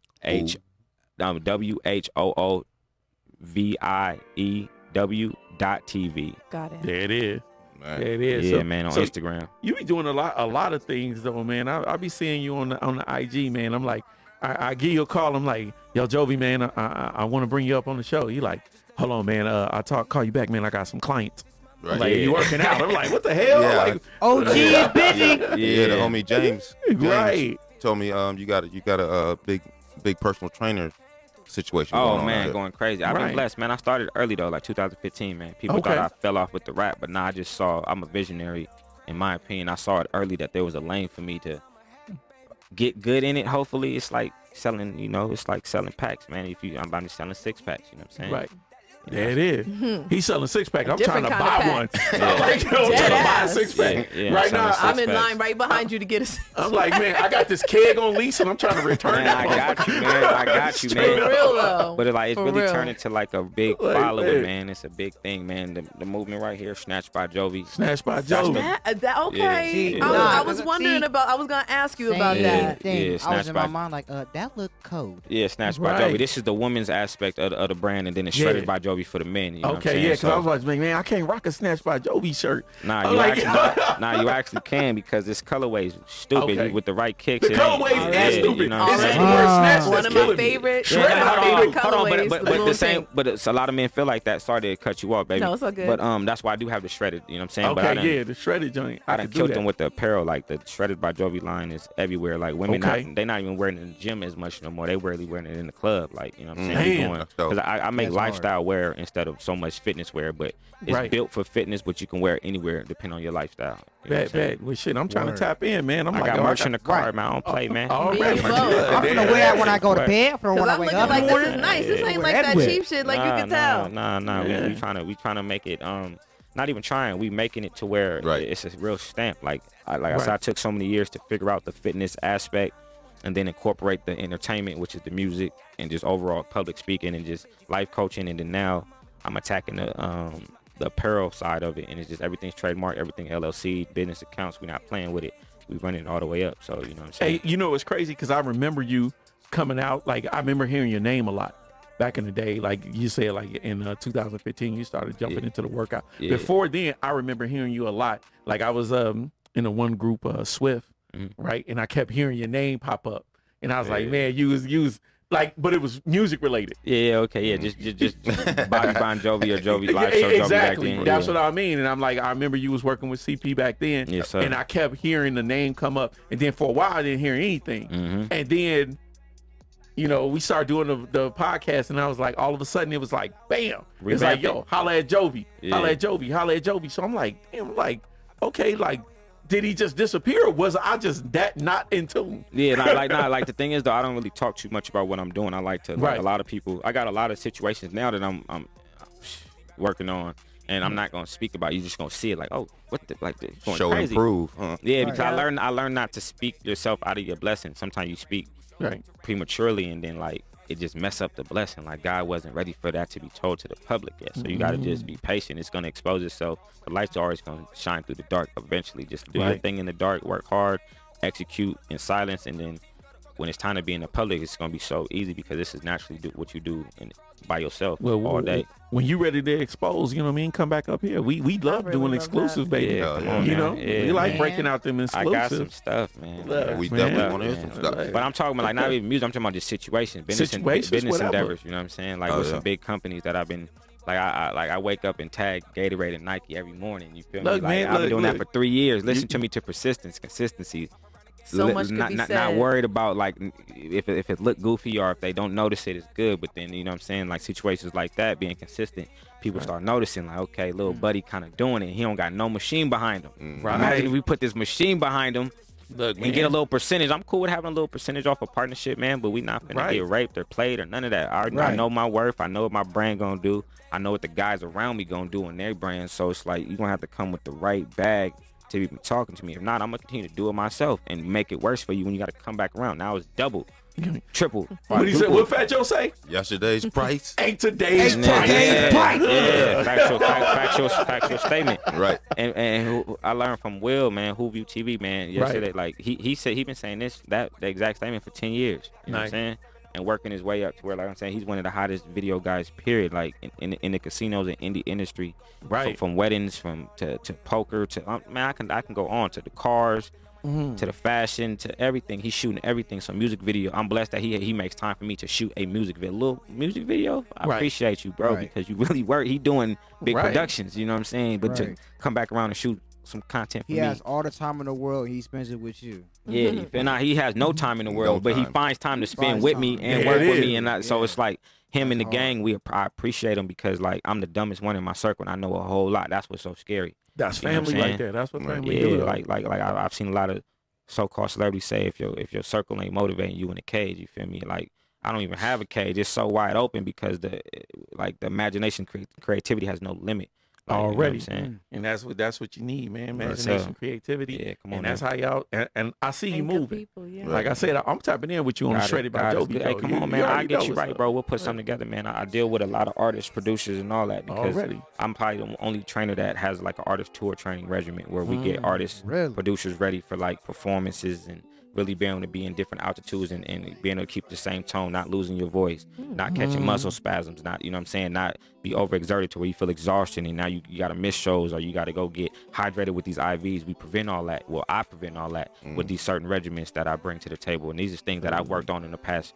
WHOOVIEW.TV. Got it. There it is. Man. There it is. Yeah, man, on Instagram. You be doing a lot of things though, man. I be seeing you on the IG, man. I'm like, I give you a call. I'm like, yo, Jovi, man, I want to bring you up on the show. You like, hold on, man. Call you back, man. I got some clients. Right. Like, you working out. I'm like, what the hell? Yeah. Like, OG is busy. Yeah, the homie James Right. told me you got a big personal trainer situation. Oh going on man, there. going crazy. I've been blessed, man. I started early though, like 2015, man. People thought I fell off with the rap, but nah, I just saw I'm a visionary. In my opinion, I saw it early that there was a lane for me to get good in it. Hopefully, it's like selling, it's like selling packs, man. I'm just selling 6-packs, you know what I'm saying? Right. There it is. He's selling 6-pack. I'm trying Different to kind of buy one. packs. I'm like, yo, I'm trying to buy a Deadass. 6-pack. Yeah, right selling now, I'm in 6-packs. line right behind you to get a. I'm like, man, I got this keg on lease and I'm trying to return Man, it. I got you, man. I got you, For man. real though. But it's For really real. turning to like a big Like, following, man. man. It's a big thing, man. The movement right here, Snatched by Jovi. Snatched by Jovi. Okay. Yeah. I was wondering about. I was gonna ask you about Same that. thing. Yeah, I was snatched in by- my mind like, that look cold. Yeah, Snatched by Right. Jovi. This is the women's aspect of the brand, and then it's Shredded by Jovi for the men. You know what I'm Okay, saying? yeah, because So- I was like, man, I can't rock a Snatched by Jovi shirt. Nah, I'm you like, actually, you actually can because this colorway's stupid Okay. with the right kicks. The it ain't- colorways yeah, is stupid. You know what I'm It's just saying? the word Snatched One that's of my killing me. favorite. Shred One of my hold on, favorite Hold on, colorways. but the the blue same, pink. but it's a lot of men feel like that. Sorry to cut you off, baby. No, it's all good. But that's why I do have the shredded. You know what I'm saying? But I Okay, done, yeah, the shredded joint. I I done could do killed that. them with the apparel. Like the Shredded by Jovi line is everywhere. Like women, Okay. they're not even wearing it in the gym as much no more. They rarely wearing it in the club. Like you know what I'm saying? Damn. That's dope. Because I make That's hard. lifestyle wear instead of so much fitness wear, but it's Right. built for fitness, but you can wear it anywhere depending on your lifestyle. You know what I'm Bet, saying? bet. Well, shit, I'm trying Word. to tap in, man. I'm I like, got oh, merch in the car, right. man. I don't play, man. All Me right, and man. both. Good. I'm gonna Yeah. wear that when I go to bed. For when Cause I I'm wake looking up in like the this morning. is nice. This Yeah. ain't Wear like that everywhere. cheap shit. Like you can tell. Nah. Yeah. We trying to make it. Not even trying. We making it to where Right. it's a real stamp. Like I said, I took so many years to figure out the fitness aspect, and then incorporate the entertainment, which is the music and just overall public speaking and just life coaching. And then now I'm attacking the apparel side of it, and it's just everything's trademark, everything LLC, business accounts. We're not playing with it. We running it all the way up. So you know what I'm saying? Hey, you know it's crazy because I remember you coming out. Like I remember hearing your name a lot back in the day. Like you said, like in 2015, you started jumping into the workout. Yeah. Before then, I remember hearing you a lot. Like I was in the one group, Swift, Mhm. right, and I kept hearing your name pop up, and I was like, Yeah. man, you was Like, but it was music related. Yeah, okay, yeah, just Bobby Bon Jovi or Jovi live show Exactly. Jovi back then. That's what I mean. And I'm like, I remember you was working with CP back then. Yes, sir. And I kept hearing the name come up. And then for a while, I didn't hear anything. Mm-hmm. And then, you know, we started doing the podcast, and I was like, all of a sudden, it was like, bam. It's like, yo, holla at Jovi. Yeah. Holla at Jovi. Holla at Jovi. So I'm like, damn, like, okay, like, did he just disappear, or was I just that not in tune? Yeah, like the thing is though, I don't really talk too much about what I'm doing. I like to, like, a lot of people. I got a lot of situations now that I'm working on, and I'm not gonna speak about. You're just gonna see it like, oh, what the like, going show crazy. and prove. Huh? Yeah, because I learned not to speak yourself out of your blessing. Sometimes you speak prematurely, and then like it just mess up the blessing. Like God wasn't ready for that to be told to the public yet. So you gotta just be patient. It's gonna expose itself. The light's always gonna shine through the dark eventually. Just do your thing in the dark, work hard, execute in silence, and then when it's time to be in the public, it's gonna be so easy because this is naturally what you do by yourself all day. When you ready to expose, you know what I mean, come back up here. We love doing exclusives, baby. Yeah, you know, yeah, we like breaking out them exclusives. I got some stuff, man. We definitely want to hear some stuff. But I'm talking about like not even music. I'm talking about just situations, business endeavors. You know what I'm saying? Like with some big companies that I've been. Like I wake up and tag Gatorade and Nike every morning. You feel me? Like I've been doing that for 3 years. Listen to me to persistence, consistency. So much could be said. Not worried about like if it look goofy or if they don't notice it, it's good. But then you know what I'm saying, like situations like that, being consistent, people start noticing like, okay, little buddy kind of doing it. He don't got no machine behind him. Imagine if we put this machine behind him. Look, and get a little percentage. I'm cool with having a little percentage off a partnership, man. But we not finna get raped or played or none of that. I know my worth. I know what my brand gonna do. I know what the guys around me gonna do in their brand. So it's like you gonna have to come with the right bag to be talking to me. If not, I'm gonna continue to do it myself and make it worse for you when you gotta come back around. Now it's double, triple. What he said? What Fat Joe say? Yesterday's price ain't today's price. Yeah, factual statement. Right. And who I learned from Will, man, Who View TV, man, yesterday. Like he said he been saying the exact statement for 10 years. You know what I'm saying? And working his way up to where, like I'm saying, he's one of the hottest video guys, period. Like in the casinos and indie industry, from weddings, to poker, to man, I can go on to the cars, to the fashion, to everything. He's shooting everything. So music video, I'm blessed that he makes time for me to shoot a music video, little music video. I appreciate you, bro, because you really work. He doing big productions, you know what I'm saying? But to come back around and shoot some content for me. He has all the time in the world. He spends it with you. Yeah, he has no time in the world, but he finds time to spend with me and work with me, and so it's like him and the gang. I appreciate him because like I'm the dumbest one in my circle, and I know a whole lot. That's what's so scary. That's family right there. That's what family do. Yeah, like I've seen a lot of so-called celebrities say if your circle ain't motivating you in a cage, you feel me? Like I don't even have a cage. It's so wide open because the imagination, creativity has no limit. Like, already, you know what I'm saying? And that's what you need, man. Imagination, creativity. Yeah, come on. And that's how y'all. And I see you moving. People, Like I said, I'm tapping in with you on Shredded by Jovi. Hey, come on, man. I get you right, bro. We'll put something together, man. I deal with a lot of artists, producers, and all that because I'm probably the only trainer that has like an artist tour training regimen where we get artists, producers ready for like performances and really being able to be in different altitudes and being able to keep the same tone, not losing your voice, not catching muscle spasms, not, you know what I'm saying, not be overexerted to where you feel exhaustion and now you got to miss shows or you got to go get hydrated with these IVs. We prevent all that. Well, I prevent all that with these certain regimens that I bring to the table. And these are things that I've worked on in the past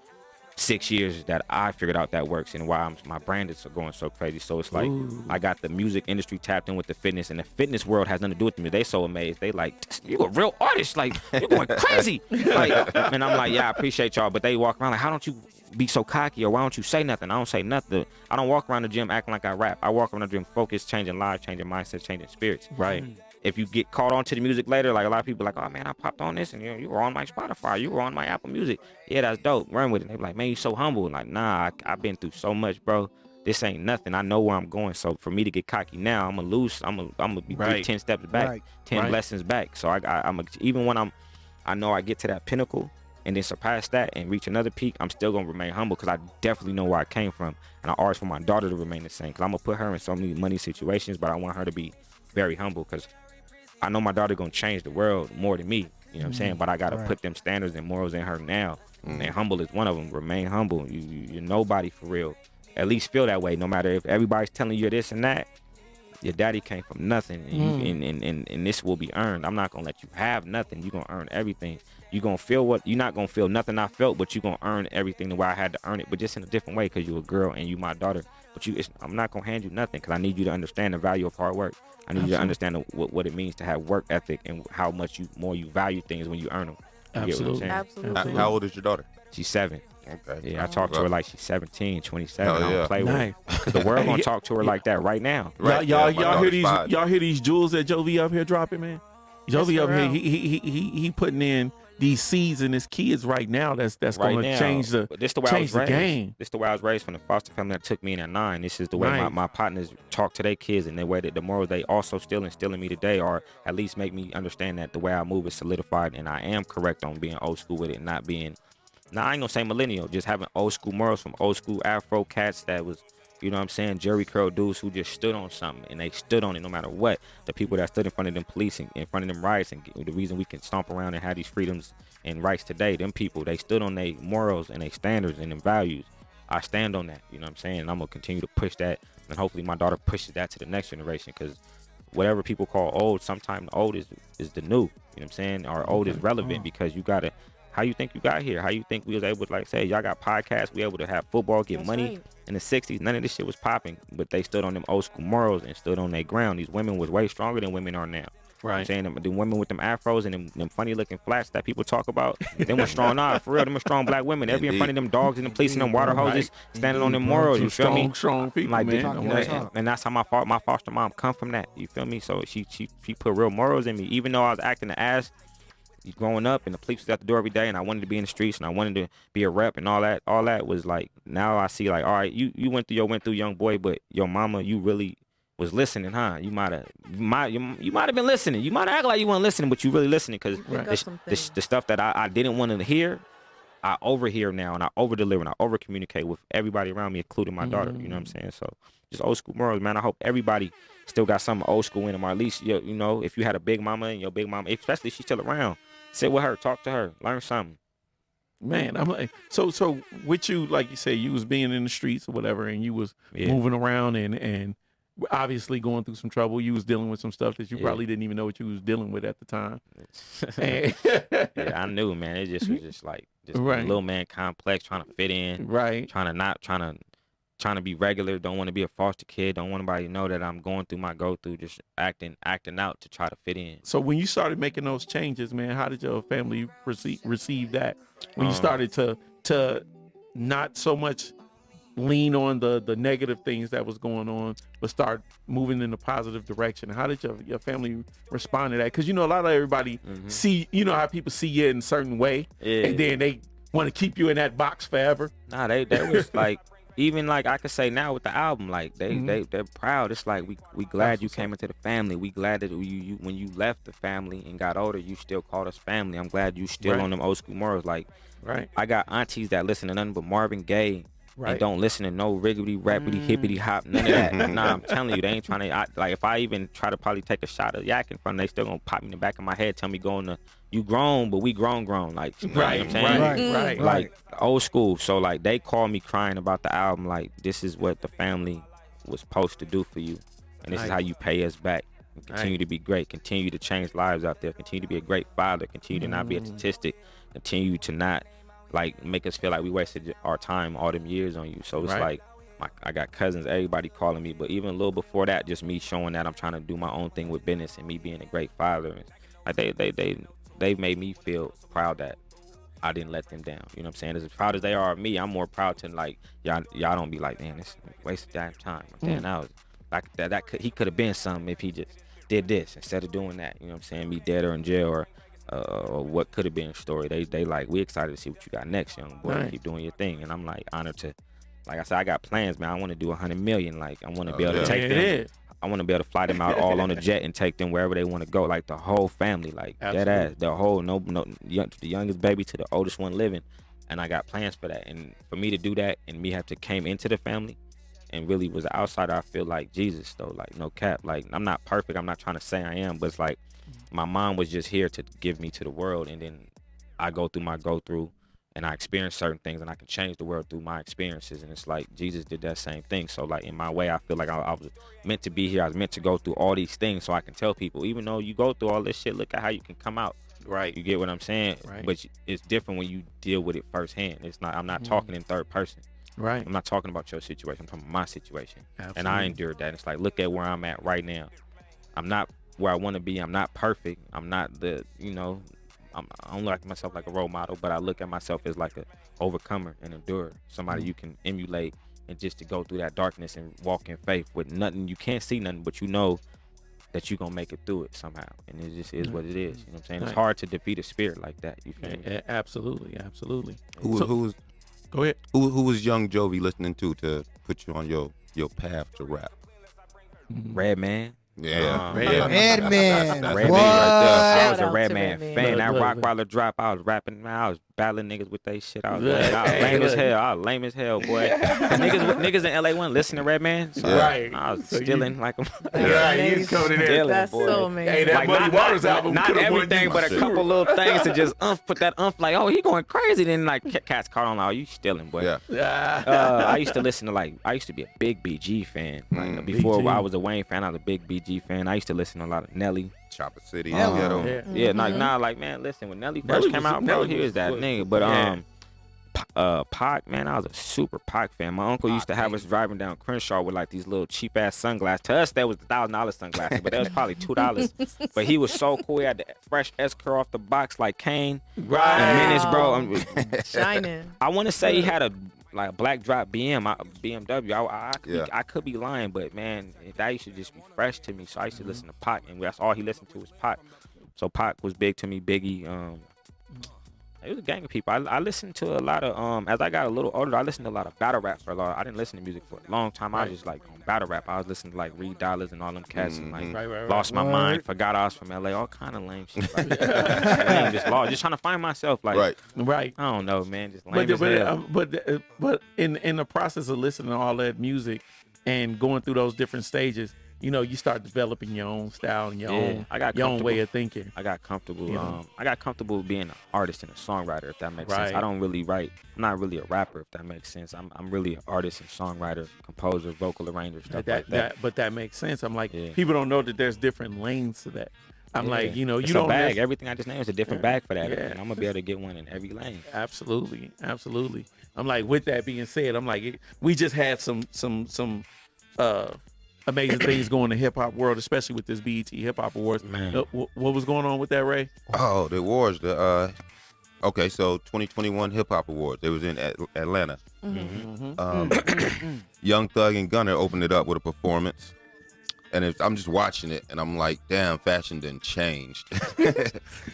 6 years that I figured out that works and why my brand is going so crazy. So it's like I got the music industry tapped in with the fitness, and the fitness world has nothing to do with me. They so amazed. They like, you a real artist, like you're going crazy. Like, and I'm like, yeah, I appreciate y'all, but they walk around like, how don't you be so cocky, or why don't you say nothing? I don't say nothing. I don't walk around the gym acting like I rap. I walk around the gym focused, changing lives, changing mindsets, changing spirits. Right. If you get caught on to the music later, like a lot of people like, oh man, I popped on this and you were on my Spotify, you were on my Apple Music. Yeah, that's dope. Run with it. They be like, man, you so humble. Like, nah, I've been through so much, bro. This ain't nothing. I know where I'm going. So for me to get cocky now, I'm gonna lose. I'm gonna be 10 steps back, 10 blessings back. So even when I know I get to that pinnacle and then surpass that and reach another peak, I'm still gonna remain humble because I definitely know where I came from. And I always want my daughter to remain the same because I'm gonna put her in so many money situations, but I want her to be very humble because I know my daughter gonna change the world more than me. You know what I'm saying? But I gotta put them standards and morals in her now. And humble is one of them. Remain humble. You're nobody for real. At least feel that way. No matter if everybody's telling you this and that, Your daddy came from nothing, and this will be earned. I'm not gonna let you have nothing. You're gonna earn everything. You're gonna feel what you're not gonna feel nothing I felt, but you're gonna earn everything the way I had to earn it, but just in a different way because you're a girl and you my daughter. But I'm not gonna hand you nothing because I need you to understand the value of hard work. I need you to understand what it means to have work ethic and how much more you value things when you earn them. Absolutely. How old is your daughter? She's 7. Okay. Yeah, I talk to her like she's 17, 27. I don't play with Nice. her. 'Cause the world gonna talk to her like that right now. Right. Y'all Yeah, hear these jewels that Jovi up here dropping, man? Jovi up here, he putting in these seeds in his kids right now. That's Right gonna now, change the but this the way I was raised. game. This the way I was raised from the foster family that took me in at 9. This is the way Right. my partners talk to their kids, and the way that the morals they also still instilling me today, or at least make me understand that the way I move is solidified, and I am correct on being old school with it, and not being. Now I ain't gonna say millennial, just having old school morals from old school Afro cats that was, you know what I'm saying, Jerry curl dudes who just stood on something and they stood on it no matter what. The people that stood in front of them police and in front of them riots, and the reason we can stomp around and have these freedoms and rights today, them people, they stood on their morals and their standards and them values. I stand on that, you know what I'm saying, and I'm gonna continue to push that, and hopefully my daughter pushes that to the next generation, because whatever people call old, sometimes old is the new, you know what I'm saying, or old is relevant, because you gotta. How you think you got here? How you think we was able to, like, say, y'all got podcasts, we able to have football, get money in the 60s? None of this shit was popping, but they stood on them old school morals and stood on their ground. These women was way stronger than women are now. Right. I'm saying the women with them afros and them funny looking flats that people talk about, them were strong. Nah, for real, them were strong black women. They be in front of them dogs and the police and them water hoses, standing on them morals. You feel me? Strong people, like, man. And that's how my foster mom come from that. You feel me? So she put real morals in me, even though I was acting the ass. Growing up, and the police was at the door every day, and I wanted to be in the streets, and I wanted to be a rep, and all that was like, now I see, like, all right, you went through young boy, but your mama, you really was listening, huh? You might have been listening. You might act like you weren't listening, but you really listening, because the stuff that I didn't want to hear, I overhear now, and I over deliver, and I over communicate with everybody around me, including my daughter. You know what I'm saying? So just old school morals, man. I hope everybody still got some old school in them, or at least, you know, if you had a big mama and your big mama, especially if she's still around, sit with her, talk to her, learn something. Man, I'm like, so with you, like you say, you was being in the streets or whatever, and you was moving around and obviously going through some trouble. You was dealing with some stuff that you probably didn't even know what you was dealing with at the time. Yeah, I knew, man. It just was just like a little man complex, trying to fit in, trying to be regular, don't want to be a foster kid, don't want anybody to know that I'm going through my go-through, just acting out to try to fit in. So when you started making those changes, man, how did your family receive that? When you started to not so much lean on the negative things that was going on, but start moving in a positive direction, how did your family respond to that? Because, you know, a lot of everybody see, you know how people see you in a certain way, and then they want to keep you in that box forever. Nah, they was like, even like I could say now with the album, like they're proud. It's like we glad you came into the family. We glad that you when you left the family and got older, you still called us family. I'm glad you still on them old school morals. Like, I got aunties that listen to nothing but Marvin Gaye. And don't listen to no riggedy, rappity, hippity hop, none of that. Nah, I'm telling you, they ain't trying to. Like, if I even try to probably take a shot of yak in front, they still gonna pop me in the back of my head, tell me you grown, but we grown. Like, you know what I'm saying? Like old school. So like they call me crying about the album. Like, this is what the family was supposed to do for you, and this is how you pay us back. And continue to be great. Continue to change lives out there. Continue to be a great father. Continue to not be a statistic. Continue to not like make us feel like we wasted our time all them years on you. So it's like I got cousins, everybody calling me, but even a little before that, just me showing that I'm trying to do my own thing with business and me being a great father. And like they made me feel proud that I didn't let them down. You know what I'm saying? As proud as they are of me, I'm more proud to like y'all don't be like, man, this wasted that time. Man, that was like he could have been something if he just did this instead of doing that. You know what I'm saying? Be dead or in jail or what could have been a story. They like, we excited to see what you got next, young boy. Keep doing your thing. And I'm like honored to, like I said, I got plans, man. I want to do 100 million. Like, I want to be able to take them. I want to be able to fly them out all on a jet and take them wherever they want to go. Like the whole family, like that ass, the whole the youngest baby to the oldest one living. And I got plans for that. And for me to do that and me have to came into the family and really was an outsider, I feel like Jesus though. Like, no cap. Like, I'm not perfect. I'm not trying to say I am, but it's like, my mom was just here to give me to the world, and then I go through my go-through and I experience certain things, and I can change the world through my experiences. And it's like Jesus did that same thing. So like in my way, I feel like I was meant to be here. I was meant to go through all these things so I can tell people, even though you go through all this shit, look at how you can come out. Right. You get what I'm saying? Right. But it's different when you deal with it firsthand. It's not. I'm not talking in third person. Right. I'm not talking about your situation. I'm talking about my situation. Absolutely. And I endured that. It's like, look at where I'm at right now. I'm not where I want to be. I'm not perfect. I'm not the, I don't look at myself like a role model, but I look at myself as like a overcomer and endurer, somebody you can emulate, and just to go through that darkness and walk in faith with nothing. You can't see nothing, but you know that you're going to make it through it somehow. And it just is what it is. You know what I'm saying? It's hard to defeat a spirit like that. You feel me? Absolutely. Absolutely. Who was Go ahead. Who was young Jovi listening to put you on your path to rap? Redman. Yeah. Redman. That's Redman me right there. I was Shout a out Redman to fan. Look, That look, Rockwaller drop, I was rapping, man. I was battling niggas with they shit. I was Look, lame as look. hell. I was lame as hell, boy. niggas in LA wouldn't listen to Redman. So Right. I was So stealing like a Right. You just coming in there. Stealing, That's boy. so amazing. Hey, that Muddy Waters album not could've won everything, you but a shit. couple little things to just put that like, oh, he going crazy. Then like cats caught on, oh, you stealing, boy. Yeah. I used to listen to I used to be a big BG fan. Like, before BG. I was a Wayne fan, I was a big BG fan. I used to listen to a lot of Nelly. Chopper City. Yeah. Yeah, like man, listen, when Nelly Nelly first came was- out, bro, Nelly he was was that good. nigga. But Yeah. Pac, man, I was a super Pac fan. My uncle used to have us driving down Crenshaw with like these little cheap ass sunglasses. To us, that was $1,000 sunglasses, but that was probably $2. But he was so cool. He had the fresh S curl off the box like Kane. Right. And Menace, bro. Shining. I want to say he had a black drop BMW. I could be lying, but man, that used to just be fresh to me. So I used to listen to Pac, and that's all he listened to was Pac. So Pac was big to me. Biggie. It was a gang of people. I listened to a lot of as I got a little older, I listened to a lot of battle rap for a lot. I didn't listen to music for a long time. I was just like on battle rap. I was listening to like Reed Dollars and all them cats and like lost my mind, forgot I was from LA, all kind of lame shit. Like, lame, just trying to find myself. Like Right. I don't know, man. Just lame as hell. But in the process of listening to all that music and going through those different stages, you start developing your own style and your own way of thinking. I got comfortable. I got comfortable being an artist and a songwriter, if that makes sense. Right. I don't really write. I'm not really a rapper, if that makes sense. I'm really an artist and songwriter, composer, vocal arranger, stuff like that. But that makes sense. I'm like, Yeah. people don't know that there's different lanes to that. I'm like, you it's don't a bag. Everything I just named is a different bag for that. Yeah. And I'm gonna be able to get one in every lane. Absolutely. I'm like, with that being said, I'm like, we just had some amazing things going in the hip hop world, especially with this BET Hip Hop Awards. Man. What was going on with that, Ray? Oh, the awards. Okay, so 2021 Hip Hop Awards. They was in Atlanta. Young Thug and Gunna opened it up with a performance. And I'm just watching it, and I'm like, damn, fashion done changed.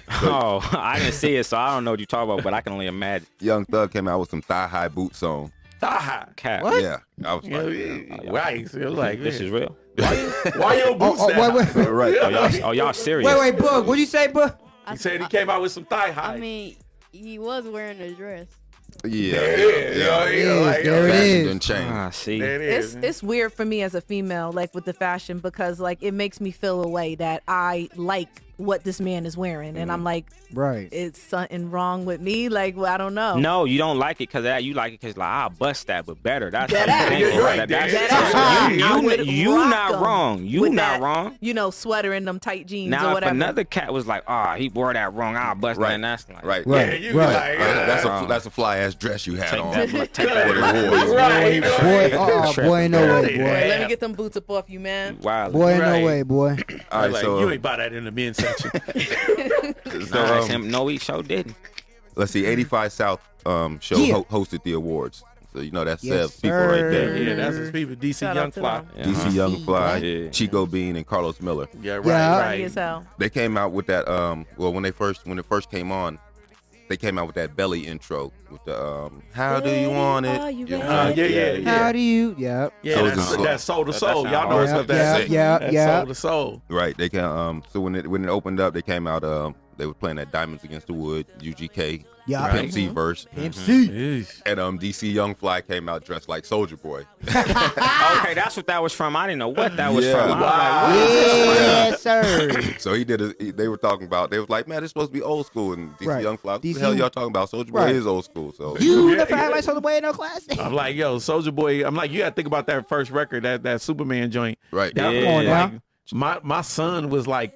I didn't see it, so I don't know what you're talking about, but I can only imagine. Young Thug came out with some thigh-high boots on. Cat. What? Yeah, I was like, Right. So it was like, This is real. why your boots down? wait. right. Oh, y'all serious? Wait, Bug. What'd you say, Bug? He said he came out with some thigh high. I mean, he was wearing a dress. Yeah. There it Fashion is. done changed. See. There it is. It's weird for me as a female, like with the fashion, because like it makes me feel a way that I like what this man is wearing, and I'm like, Right. it's something wrong with me. Like, well, I don't know. No, you don't like it because you like it because like I'll bust that, but better. That's Dead how you ass. think. You're right, That's- dead that's- ass. I would you rock not 'em wrong. You with not that, wrong. Sweater and them tight jeans or Now, if whatever. another cat was like, he wore that wrong, I'll bust that, and that's like, Right. Yeah, you Right. like, That's a fly ass dress you had take on. that, take that. What it was. right. Boy, no way, boy. Let me get them boots up off you, man. Wild. Boy, Right. no way, boy. All right, Like, so you ain't buy that in the men's section. Nah, him. No, he sure didn't. let's see, 85 South show Yeah. hosted the awards. So that's Yes, people right sir. there. Yeah, that's his people. DC Shout Young out to Fly. them. DC Young Fly, Yeah. Chico Bean, and Carlos Miller. Yeah, right, Yeah. Funny as right. hell. They came out with that. When it first came on, they came out with that belly intro with the "How do you want it?" Are you Yeah. ready? How do you? Yep. Yeah, So that's, it's- that's soul to That's soul. how Y'all know hard stuff it is. that's sick. Yeah, that's yeah. soul to soul. Right. They can. So when it opened up, they came out. They were playing at Diamonds Against the Wood, UGK, Yeah. Pimp C verse. MC. And DC Young Fly came out dressed like Soulja Boy. Okay, that's what that was from. I didn't know what that was from. Yes, sir. So they were talking about, they was like, man, this supposed to be old school. And DC Young Fly, what the DC hell y'all talking about? Soulja Boy is old school. So You never act like Soulja Boy in no class. I'm like, yo, Soulja Boy. I'm like, you gotta think about that first record, that Superman joint. Right. That Yeah. was Come like, my son was like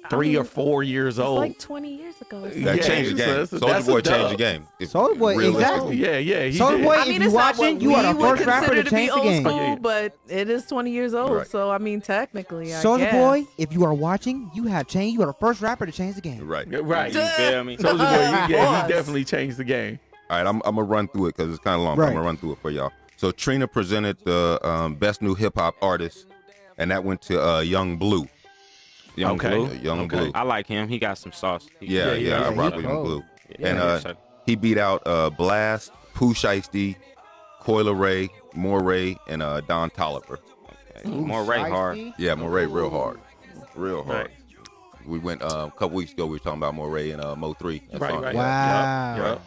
3 or 4 years old. Like 20 years ago. Or something. that Yeah, changed the game. so Soulja that's Boy a changed dub. the game. Soulja Boy, Realistically. exactly. Yeah, he Soulja did. Boy, I if mean, you it's not watching, what you we are the would first rapper consider to to be change the old game. school, Yeah. but it is 20 years old. Right. So I mean, technically, I Soulja guess. Boy, if you are watching, you have changed. You are the first rapper to change the game. Right. Right. You feel me? Soulja Boy, he Pause. definitely changed the game. All right, I'm gonna run through it because it's kind of long. But I'm Right. gonna run through it for y'all. So Trina presented the best new hip hop artist, and that went to Young Blue. Young Okay. Blue. Young Blue. I like him. He got some sauce. Yeah, I rock he with Young cold. Blue. Yeah, And yes, sir. he beat out Blast, Pooh Shiesty, Coil Ray, Moray, and Don Tolliver. More Ray hard. Yeah, Moray real hard. Real hard. Right. We went a couple weeks ago, we were talking about Moray and Mo 3. Right. Wow. Yep.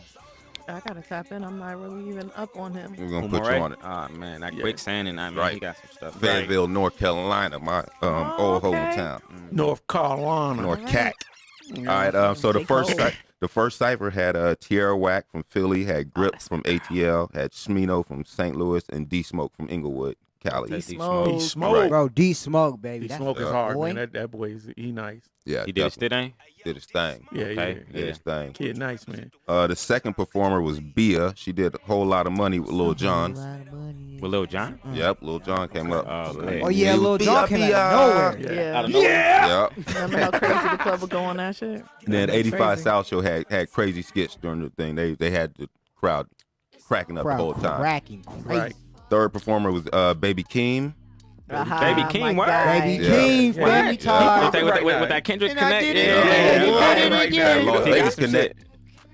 I gotta tap in. I'm not really even up on him. We're going to put you on it. Oh man, that Yeah. quicksand and that man, Right. he got some stuff. Fayetteville, North Carolina, my old okay. hometown. North Carolina. North Cat. All right, so the They first cold. the first cipher had Tierra Whack from Philly, had Grip that's from ATL, had Smino from St. Louis, and D Smoke from Inglewood, Cali. That's Smoke. He smoke. Bro, D Smoke, baby. He That's smoke is a hard, boy. man. That boy he nice. Yeah, He did his definitely. thing. Did his thing. Yeah, Okay. yeah. Did his thing. Kid nice, man. The second performer was Bia. She did a whole lot of money with Lil Jon. With Lil Jon. Yep, Lil Jon came up. man. Oh yeah, Lil Jon came out of nowhere. Yeah. Yep. Remember how crazy the club would go on that shit? And then That's 85 crazy. South Show had crazy skits during the thing. They had the crowd cracking up the whole time. Cracking crazy. Right. Third performer was Baby Keem. Uh-huh, Baby King, my what? guy. Baby Yeah. King, Yeah. family Yeah. time. With that Kendrick And I connect. did it. Yeah. Yeah. Right Yeah. now. Las He got Vegas some Connect. shit.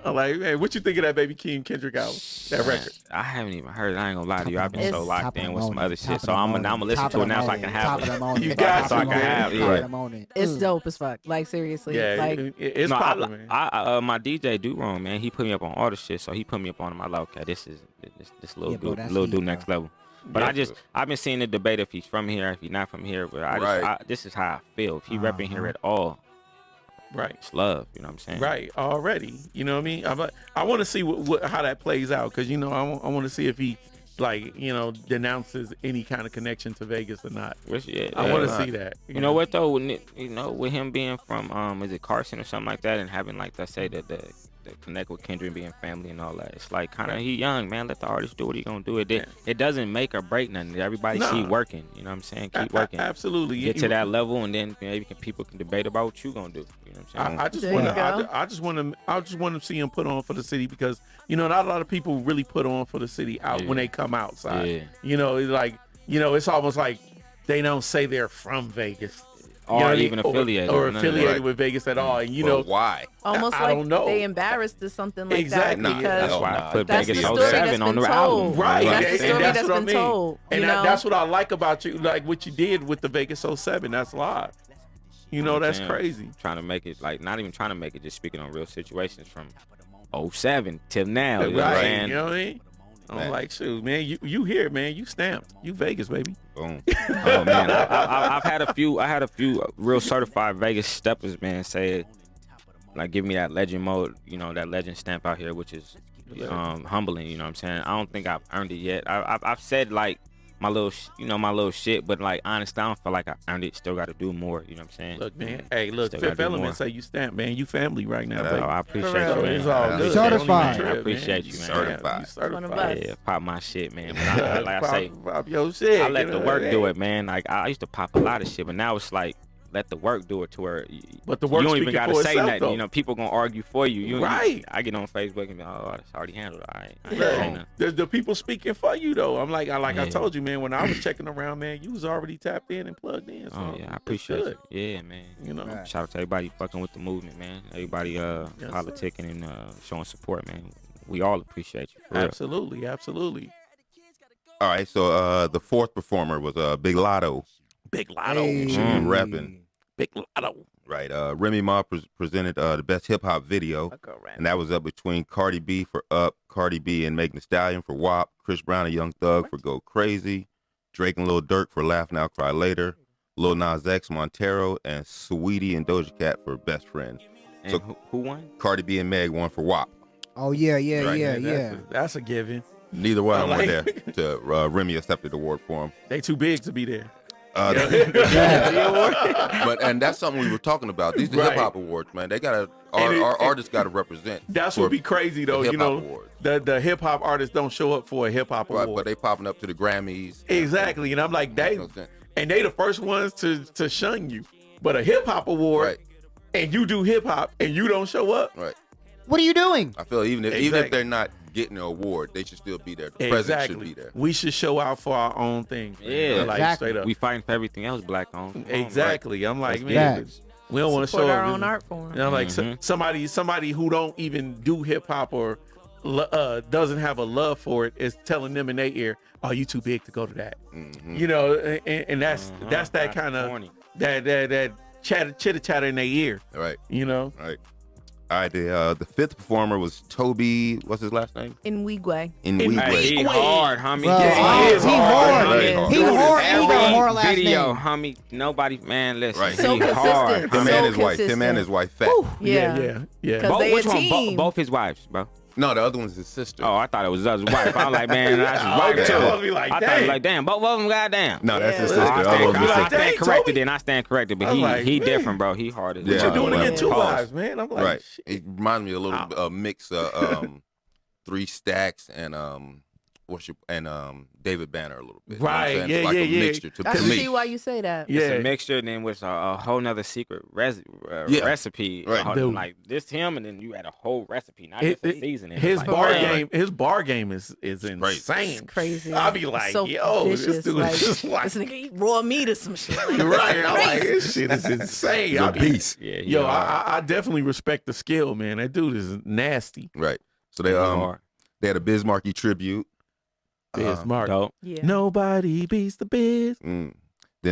I'm like, man, what you think of that Baby Keem Kendrick album? That record? I haven't even heard it. I ain't gonna lie to you. I've been so It's locked in with some other shit. So I'm gonna listen to it now so I can have it. You got so I to, can man. have it. Right. It's dope as fuck. Like seriously. Yeah, Like it's No, popping, man. my DJ do wrong, man. He put me up on all the shit, so he put me up on him. I like, okay, this little Yeah, bro, dude, that's little heat, dude bro. next level. But I've been seeing the debate if he's from here, if he's not from here. But this is how I feel. If he repping here at all, Right. it's love. You know what I'm saying? Right, already. You know what I mean? I want to see how that plays out because, you know, I want to see if he, like, you know, denounces any kind of connection to Vegas or not. Which, yeah, I want to see that. You know what though? With him being from is it Carson or something like that, and having like let's say the connect with Kendrick being family and all that. It's like kind of he young, man. Let the artist do what he gonna do. It doesn't make or break nothing. Everybody keep working. You know what I'm saying? Keep working. Absolutely. Get to that level, and then maybe people can debate about what you gonna do. You know what I'm saying? I just There want you go. to. I just want to see him put on for the city because, you know, not a lot of people really put on for the city out when they come outside. Yeah. You know, it's like, you know, it's almost like they don't say they're from Vegas. You know Or what I mean? even affiliated. or None of that. affiliated with Vegas at all. And you know, why? almost I like don't know. they embarrassed or something like Exactly. that because That's why I put that's the Vegas story 07 that's on been the album. told. Right, That's the and story that's that's what I been mean. told. And you know? that's what I like about you, like what you did with the Vegas 07. That's live. You know, that's saying? crazy. Trying to make it like not even trying to make it, just speaking on real situations from 07 till now. You know what I'm Right. saying? You know what I mean? I'm Man. like, shoot, man, you here, man. You stamped. You Vegas, baby. Boom. Oh man, I've had a few. I had a few real certified Vegas steppers, man. Say, like, give me that legend mode, you know, that legend stamp out here, which is humbling. You know what I'm saying? I don't think I've earned it yet. I've said like my little shit, but like honestly, I don't feel like I earned it. Still got to do more. You know what I'm saying? Look, man. Hey, look, Still gotta Fifth do Element more. say you stamped, man. You family right now, Yeah, baby. I appreciate For real. you, So man. it's all good. Certified. Don't even I appreciate you, man. Certified. You certified. One of us. Yeah, pop my shit, man. But I, like I say, pop your shit. I let you the know work what I do mean? it, man. Like I used to pop a lot of shit, but now it's like let the work do it to where But the you work don't even speaking gotta for say itself, nothing. though. You know, people gonna argue for you. Right. I get on Facebook and be, oh, it's already handled. I ain't Look, saying nothing. the people speaking for you though. I'm like I Yeah. told you, man. When I was checking around, man, you was already tapped in and plugged in. So Oh yeah, I it's appreciate good, it. Yeah, man. You know, Right. Shout out to everybody fucking with the movement, man. Everybody sir. politicking and showing support, man. We all appreciate you. For real. absolutely, absolutely. All right, so the fourth performer was Big Lotto. Big Lotto, Hey. She be repping. Big Lotto. Right. Remy Ma presented the best hip hop video, and that was up between Cardi B for Up, Cardi B and Megan Thee Stallion for WAP, Chris Brown and Young Thug for Go Crazy, Drake and Lil Durk for Laugh Now Cry Later, Lil Nas X, Montero, and Saweetie and Doja Cat for Best Friend. And So who won? Cardi B and Meg won for WAP. Oh yeah, Right. yeah. That's a given. Neither one of them were Like- there. Remy accepted the award for him. They too big to be there. And that's something we were talking about. These are Right. hip hop awards, man. They gotta And our artists gotta represent. That's for what be crazy though. the You hip-hop know, awards. the hip hop artists don't show up for a hip hop Right, award. but they popping up to the Grammys. Exactly, and I'm like, they No sense. and they the first ones to shun you. But a hip hop award, Right. and you do hip hop and you don't show up. Right. What are you doing? I feel even if Exactly. they're not getting an award, they should still be there. The president should Exactly. be there. We should show out for our own thing. man. Yeah. like Exactly. straight up. We fighting for everything else black owned. Come on, Exactly. I'm like, Let's man, Facts. we don't want to Support show our up. own art form. And I'm like, Mhm. somebody who don't even do hip hop or doesn't have a love for it is telling them in their ear, "Oh, you too big to go to that." Mhm. You know, and that's that kind of corny. that chitter chatter in their ear. Right. You know, Right. All right. The fifth performer was Toby. What's his last name? In Wigwe. Inouye. Hey, he hard, homie. Bro, he is hard. Very hard. He hard and he got a hard last video, name. homie. Nobody, man, listen. Right. So he consistent. hard. Him So and his wife. consistent. Him and his wife. Fat. Whew, yeah, yeah. yeah. Cause they Which a one? team. Both his wives, bro. No, the other one's his sister. Oh, I thought it was his wife. I was like, man, that's his Okay, wife too. I was be like, I thought it was dang. like, damn, both of them, goddamn. No, that's his Yeah. sister. I The stand, other one's his like, I sister. dang, stand corrected, Toby. and I stand corrected. But I was like, he man. different, bro. He hard as Yeah. What you doing to whatever. get two Pause. wives, man? I'm like, Right. shit. It reminds me a little mix of Three Stacks and David Banner a little bit. You know what I'm Right, saying? yeah, It's like yeah, a yeah. mixture I to can me. see why you say that. Yeah. It's a mixture, and then with a whole nother secret Yeah. recipe. Right. Dude. Like this him, and then you add a whole recipe, not It- just a seasoning. His Like, bar man. game is insane. It's crazy. I be like, so yo, vicious. this dude like, is just like this nigga eat raw meat or some shit. Like, right. I'm like, crazy. this shit is insane. He's I a be- beast. Yeah, he Yo, hard. I definitely respect the skill, man. That dude is nasty. Right. So He hard. they had a Biz Markie tribute. Biz Mark. Dope. Yeah. Nobody beats the Biz. Then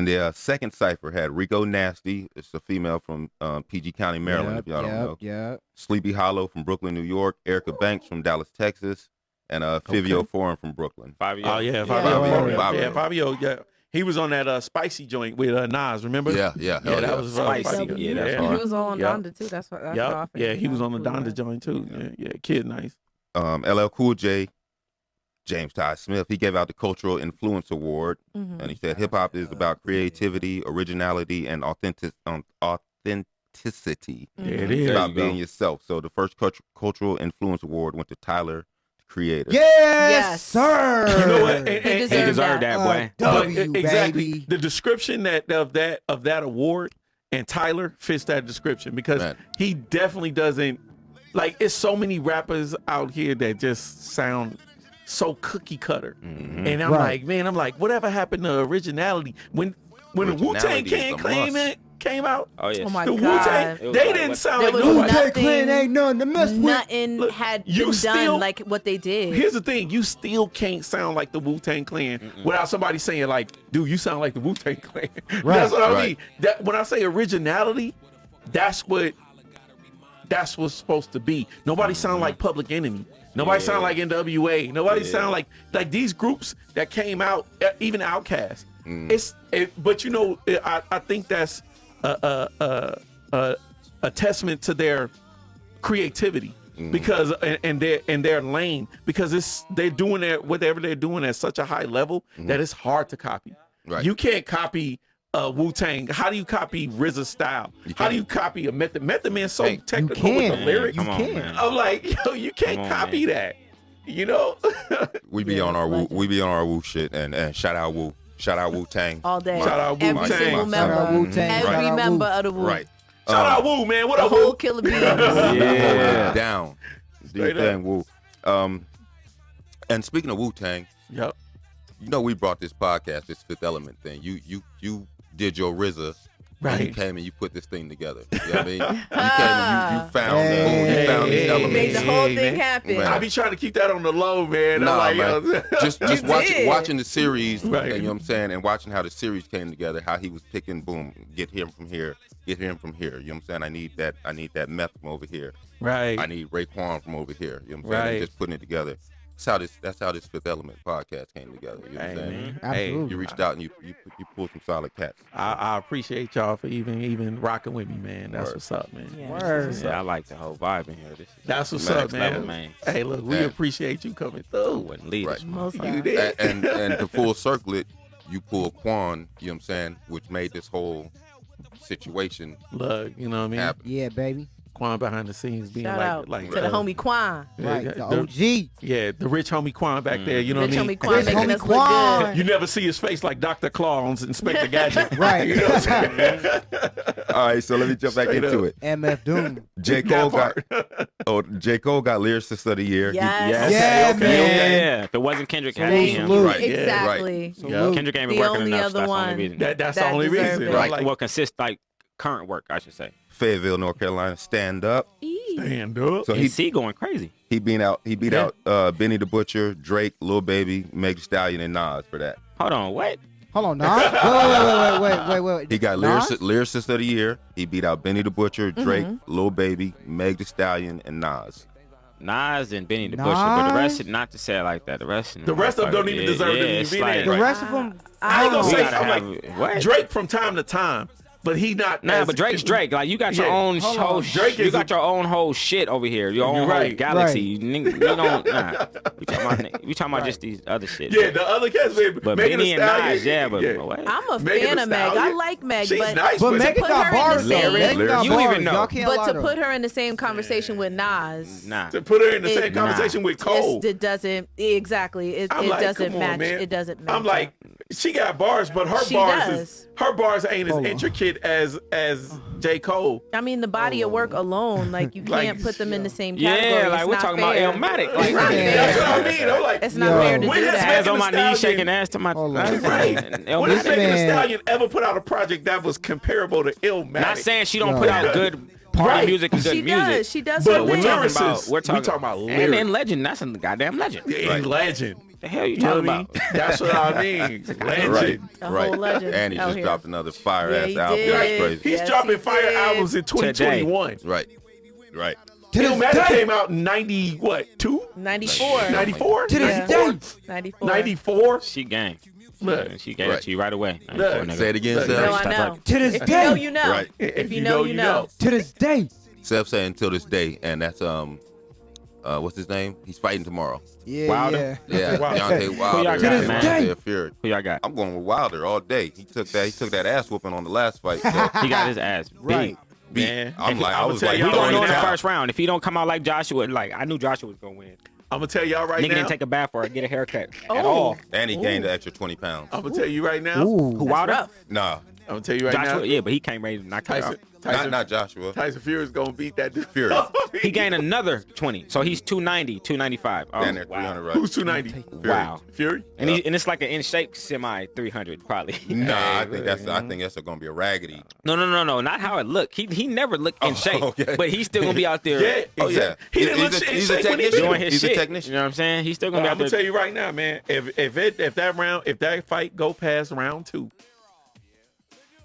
the second cipher had Rico Nasty. It's a female from PG County, Maryland, if y'all don't know. Yeah. Sleepy Hollow from Brooklyn, New York. Erica Banks from Dallas, Texas. And Fivio Foreign from Brooklyn. Oh yeah, Fabio. Fabio. Yeah, he was on that spicy joint with Nas. Remember? Yeah. Yeah, hell that was Spicy. Fabio. Yeah, that's He hard. was on Yup. Donda too. That's what. That's Yup. what I Yeah, figured. he was on the Cool, Donda man. joint too. Yeah, kid, nice. LL Cool J, James Ty Smith, he gave out the Cultural Influence Award. Mhm. And he said hip hop is about creativity, originality, and authenticity. There it It's is. about you go. being yourself. So the first Cultural Influence Award went to Tyler, the creator. Yes, sir. You know what? He He deserved deserved that, boy. But W, exactly baby. the description of that award and Tyler fits that description because Man. he definitely doesn't like. It's so many rappers out here that just sound so cookie cutter, and I'm Right. like, man, whatever happened to originality when the Wu Tang Originality is a came out? Oh yeah. Oh my The Wu God. Tang, It was they like, didn't what- sound There like was nobody. nothing- Clan ain't nothing to mess with. Nothing Look, had you been still- done like what they did. Here's the thing: you still can't sound like the Wu Tang Clan without somebody saying like, "Dude, you sound like the Wu Tang Clan." That's what I mean. Right. That when I say originality, that's what's supposed to be. Nobody sound like Public Enemy. Nobody sound like NWA. Nobody sound like these groups that came out, even Outkast. But you know, I think that's a testament to their creativity because and their lane because they're doing whatever they're doing at such a high level that it's hard to copy. Right. You can't copy Wu-Tang. How do you copy RZA's style? How do you copy a Method? Method Man so technical with the can. lyrics. You Come on, can. man. I'm like, yo, you can't Come on, copy that. You know? We be on our Wu shit and shout out Wu. Shout out Wu Tang. all day. Shout out Every Wu-Tang. single Shout out member. Wu-Tang. Every Shout out member Wu. of the Wu. Right. Shout out Wu, man. What The up, whole Wu? Killer Bees. Yeah. Down. Do Straight your thing, Wu. And speaking of Wu Tang, Yep. you know we brought this podcast, this Fifth Element thing. You did your RZA. And you Right. came and you put this thing together. You know what I mean? You came and you found Hey. you found these Hey. elements. Made the whole Hey, thing man. happen. Man. I be trying to keep that on the low, man. Nah, I'm like, man. yo. just You watching did. the series, Right. and you know what I'm saying, and watching how the series came together, how he was picking, boom, get him from here, get him from here. You know what I'm saying? I need that meth from over here. Right. I need Raekwon from over here. You know what I'm saying? Right. And just putting it together. That's how this Fifth Element podcast came together. You know what I'm saying? Absolutely. You reached out and you pulled some solid cats. I appreciate y'all for even rocking with me, man. That's what's up, man. Yeah, I like the whole vibe in here. That's what's up, level, man. Hey, look, we appreciate you coming through. Wouldn't leave us. You did. And to full circle it, you pulled Quan, you know what I'm saying, which made this whole situation Look, you know what I mean? happen. Yeah, baby. Quan behind the scenes being Shout out like to the homie Quan. Right, the the OG. Yeah, the rich homie Quan back there, you know Rich what I mean? homie Quan making homie us look Quan. good. You never see his face like Dr. Claw on Inspector Gadget. Right. You know what I'm saying? All right, so let me jump back Straight into up. it. MF Doom. J. Cole got Lyricist of the Year. Yes. Yeah, man. Yeah, if it wasn't Kendrick, had Salute, him. salute. Right. Exactly. Yeah. Kendrick ain't been The working only enough. other So that's the one. only reason. That's the That only deserve reason. it. Right. Like, well, consist like current work, I should say. Fayetteville, North Carolina, stand up. Stand up. So He see going crazy. he beat out Benny the Butcher, Drake, Lil Baby, Meg Thee Stallion, and Nas for that. Hold on, what? Hold on, Nas. Wait. He got Nas? lyricist of the year. He beat out Benny the Butcher, Drake, Lil Baby, Meg Thee Stallion, and Nas. Nas and Benny the Butcher, but the rest, Nas? not to say it like that. The rest of them don't even deserve to it's be like, there. The rest of them. I ain't gonna we say gotta I'm have- like what? Drake from time to time, but he not. Nah, as- but Drake's Drake. Like, you got your Yeah. own Hold whole on. Drake you is got your own whole shit over here. Your own You're whole right. galaxy. Nigga, you don't. Nah. We talking about just these other shit. Yeah, the other cats, But Megan Benny Thee and Stallion, Nas, yeah, but what? I'm a Megan fan Thee of Meg. I Stallion, like Meg, she's but nice, But but Megan put got her in the bars, though. same- Megan got You don't bars. even know. Y'all can't but lie to to put her. her in the same conversation with Nas, Nah. to put her in the It- same conversation with Cole. it doesn't exactly. It I'm like, doesn't come on, match. man. It doesn't match. I'm like, she got bars, but her She bars does. ain't as intricate as J. Cole. I mean, the body of work alone, like you Like, can't put them in the same category. Yeah, like It's we're not talking fair. about Illmatic. Like, Right. That's what I mean. I'm like, It's not Yo. fair to When do has that. hands Megan on my Thee knees, Stallion- shaking ass to my. Hold on. Right. When has This Megan Thee man- Stallion ever put out a project that was comparable to Illmatic? Not saying she don't No. put out good party Right. music and good She music. does. She does. But her we're thing. talking about and lyrics. then Legend, that's a goddamn legend. Yeah, legend. The hell you You know talking what I mean? about? That's what I mean. Legend. Right. A whole legend And he out just here. dropped another fire Yeah, ass he album. did. That's Right. crazy. He's Yes, dropping he fire did. albums in 2021. Right. Right. Illmatic came out in 92? 94. 94? To this Yeah. day. 94. 94? She gang. Look. She gave it to you right away. Look. Say it again, Look. Seth. No, I know. To this If you know, day. you know. Right. If you know, you know. To this day. Seth saying until this day, and that's what's his name? He's fighting tomorrow. Yeah, Wilder? yeah. Yeah, Wow. Deontay Wilder. y'all got, and man? Deontay Fury. Who y'all got? I'm going with Wilder all day. He took that ass whooping on the last fight. So He got his ass beat. Right. beat. Man. I'm like, I I'ma was tell like, y'all We gonna right know in the now. first round. If he don't come out like Joshua, like I knew Joshua was gonna win. I'm going to tell y'all right Nigga now. didn't take a bath or get a haircut at Oh. all. and he gained an extra 20 pounds. I'm going to tell you right now. Ooh. Who Wilder? rough. Nah, I'm going to tell you right Joshua, now. yeah, but he came ready to knock him out. Tyson, not Joshua. Tyson Fury's going to beat that dude. Fury. He gained another 20, so he's 290, 295. Oh, Down there, 300 right. Who's 290? Wow. Fury? And and it's like an in shape semi 300 probably. Nah, I think that's gonna be a raggedy. No, not how it looked. He never looked in shape, okay. but he's still gonna be out there Yeah. Oh yeah, exactly. He didn't look he's in a shape when he technician. doing his He's shit. a technician. You know what I'm saying? He's still gonna be I'm out gonna there. tell you right now, man. If that fight go past round 2,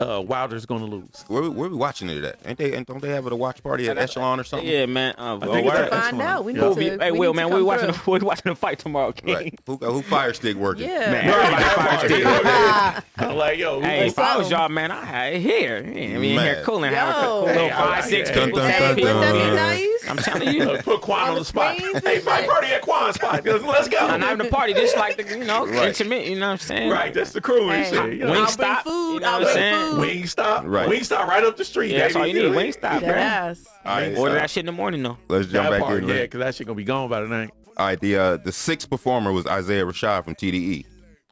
Wilder's gonna lose. Where we watching it at? Don't they have a watch party at Echelon or something? Yeah, man. think We it's need at to find out. We need Hey, to. Will, need man, to we come watching through. we watching the fight tomorrow, King. Right. Who fire stick working? Yeah. Man, Right, everybody fire right. stick. I'm like, yo, Hey, if I was something. y'all, man, I had it here. I mean, here Man. cooling, have a Yo. little Hey, I like 5-6 it. people. Dun, dun, 7 dun, people. dun. Wouldn't that be Yeah. nice? I'm telling you. put Quan on the spot. screens and Hey, my shit. party at Quan's spot. Let's go. I'm having a party just like the, Right. intimate, you know what I'm saying? Right, that's the crew and Hey, shit. You know? Wing I'll stop, bring food. you know I'll what I'm bring saying? food. Wingstop. Right. Wingstop right up the street. Yeah, that's baby. all you need. Wing stop, Dead man. ass. All right, Order that shit in the morning, though. let's jump That back part, in. yeah, because that shit gonna be gone by tonight. All right, the sixth performer was Isaiah Rashad from TDE.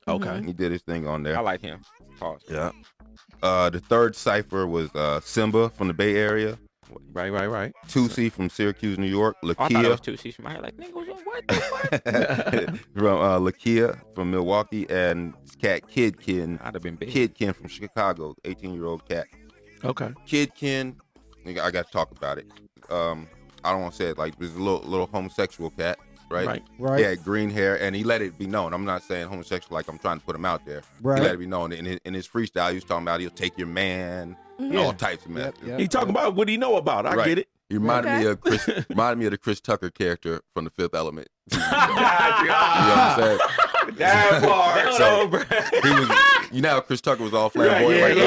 Okay. He did his thing on I there. like him. Pause. Yeah. The third cipher was Simba from the Bay Area, Right. Tusi from Syracuse, New York, Oh, I thought it was Lakia 2 C's from my head. Like, nigga, what the fuck? from Lakia from Milwaukee, and this cat Kidkin. I'd have been big. Kidkin from Chicago, 18-year-old cat. Okay. Kidkin, nigga, I got to talk about it. I don't want to say it like this is a little homosexual cat, right? Right. He had green hair, and he let it be known. I'm not saying homosexual like I'm trying to put him out there. Right. He let it be known. In his freestyle, he was talking about he'll take your man, all types of meth. He talking about what he know about. I get it. He reminded me of the Chris Tucker character from The Fifth Element. You know what I'm saying? That part. So he was, you know how Chris Tucker was all flamboyant?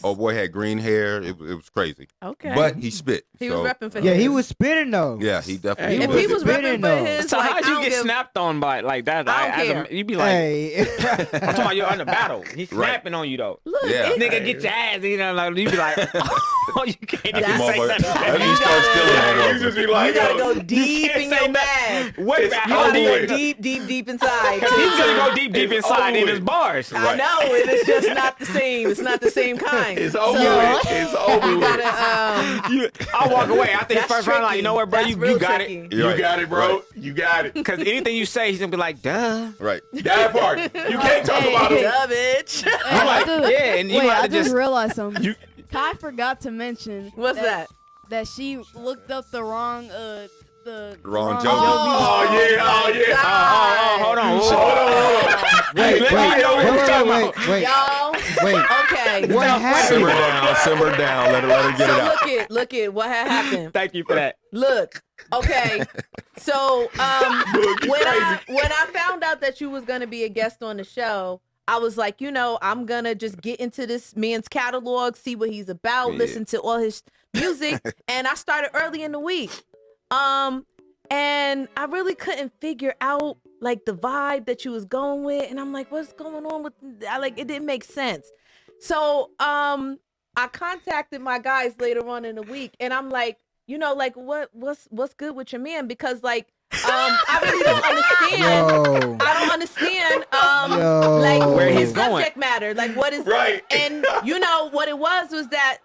Oh boy had green hair. It was crazy. Okay. But he spit. He was repping for his. Yeah, he was spitting though. Yeah, he definitely. If he was repping for his, so how'd you get snapped on by like that? I don't care. You be like, I'm talking about you're under battle. He's snapping on you though. Look, nigga, get your ass. You know, like you be like, oh, you can't even say that. You just be like, you gotta go deep in your bag. Way back. You gotta go deep inside. He's gonna go deep inside in his bars. I know, and it's just not the same. It's not the same kind. It's over with. It's over You with. gotta, I'll walk away. I think first round, like, you know what, bro, you got it. You got it, bro. You got it. Because anything you say, he's gonna be like, duh. Right. That part. You can't talk about him. duh, bitch. I'm like, yeah, and you Wait, have I to just just. realized something. Kai forgot to mention. What's that? That she looked up the wrong Wrong Jovi. Oh yeah. Hold on. Wait. Y'all. Wait. Okay. What happened? Simmer down. Let her get it out. Look at what had happened. Thank you for that. Look. Okay. So when I found out that you was gonna be a guest on the show, I was like, I'm gonna just get into this man's catalog, see what he's about, listen to all his music, and I started early in the week. And I really couldn't figure out like the vibe that you was going with, and I'm like, what's going on with? It didn't make sense. So I contacted my guys later on in the week, and I'm like, what's good with your man? Because I really don't understand. I don't understand where he's subject going. matter. Like what is right? And what it was that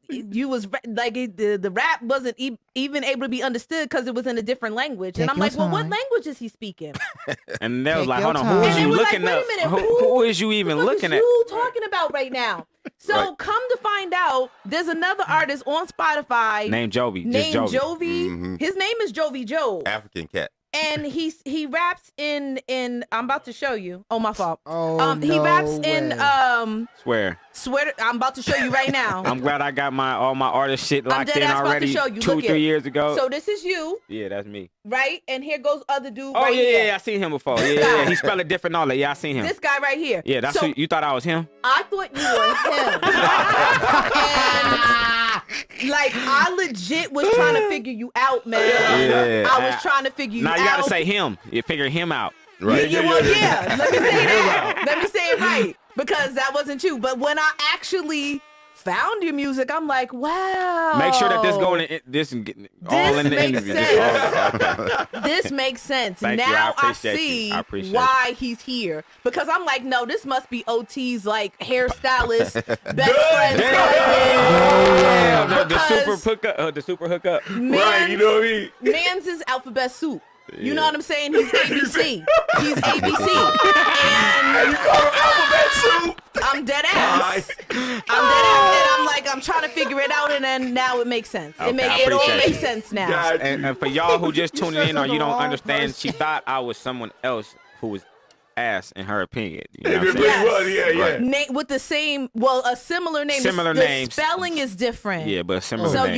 you was like the rap wasn't even able to be understood because it was in a different language. And I'm like, well, what language is he speaking? And they was Take like, your hold on, time. who is And you they was looking like, up? wait a minute, Who is you even What looking is at? you talking about right now? So Right. come to find out, there's another artist on Spotify Named Jovi. named Just Jovi. Jovi. Mhm. His name is Jovi Joe. African cat. And he raps in I'm about to show you. Oh, my fault. Oh, He raps in Swear. I'm about to show you right now. I'm glad I got all my artist shit I'm locked dead in ass about to already show you. 2, Look 3 it. years ago. So this is you, Yeah, that's me. right? And here goes other dude Oh, right yeah, here. yeah, I seen him before. Yeah. He spelled it different all that. Yeah, I seen him. This guy right here. Yeah, that's so, who you thought I was him? I thought you were him. And I legit was trying to figure you out, man. Yeah. I was trying to figure you out. Now you gotta say him. You figure him out. Right. Yeah. Let me say that. Let me say it right, because that wasn't you. But when I actually found your music, I'm like, wow. Make sure that this going in this and getting all in the makes interview. sense. This makes sense. Thank you. Now I I appreciate see you. I appreciate why he's here, because I'm like, no, this must be OT's hairstylist, best friend. Yeah, the Because super hookup. Right, you know what I mean? Man's is alphabet soup. You know what I'm saying? He's ABC. He's ABC. And You call him alphabet soup? I'm dead ass. And I'm like, I'm trying to figure it out, and then now it makes sense. Okay, It all appreciate makes sense now. God, And for y'all who just tuning in or you don't understand, she thought I was someone else who was ass in her opinion. You know what I'm it saying? really was, yeah. With the same, a similar name. Similar the names. spelling is different. Yeah, but similar So name.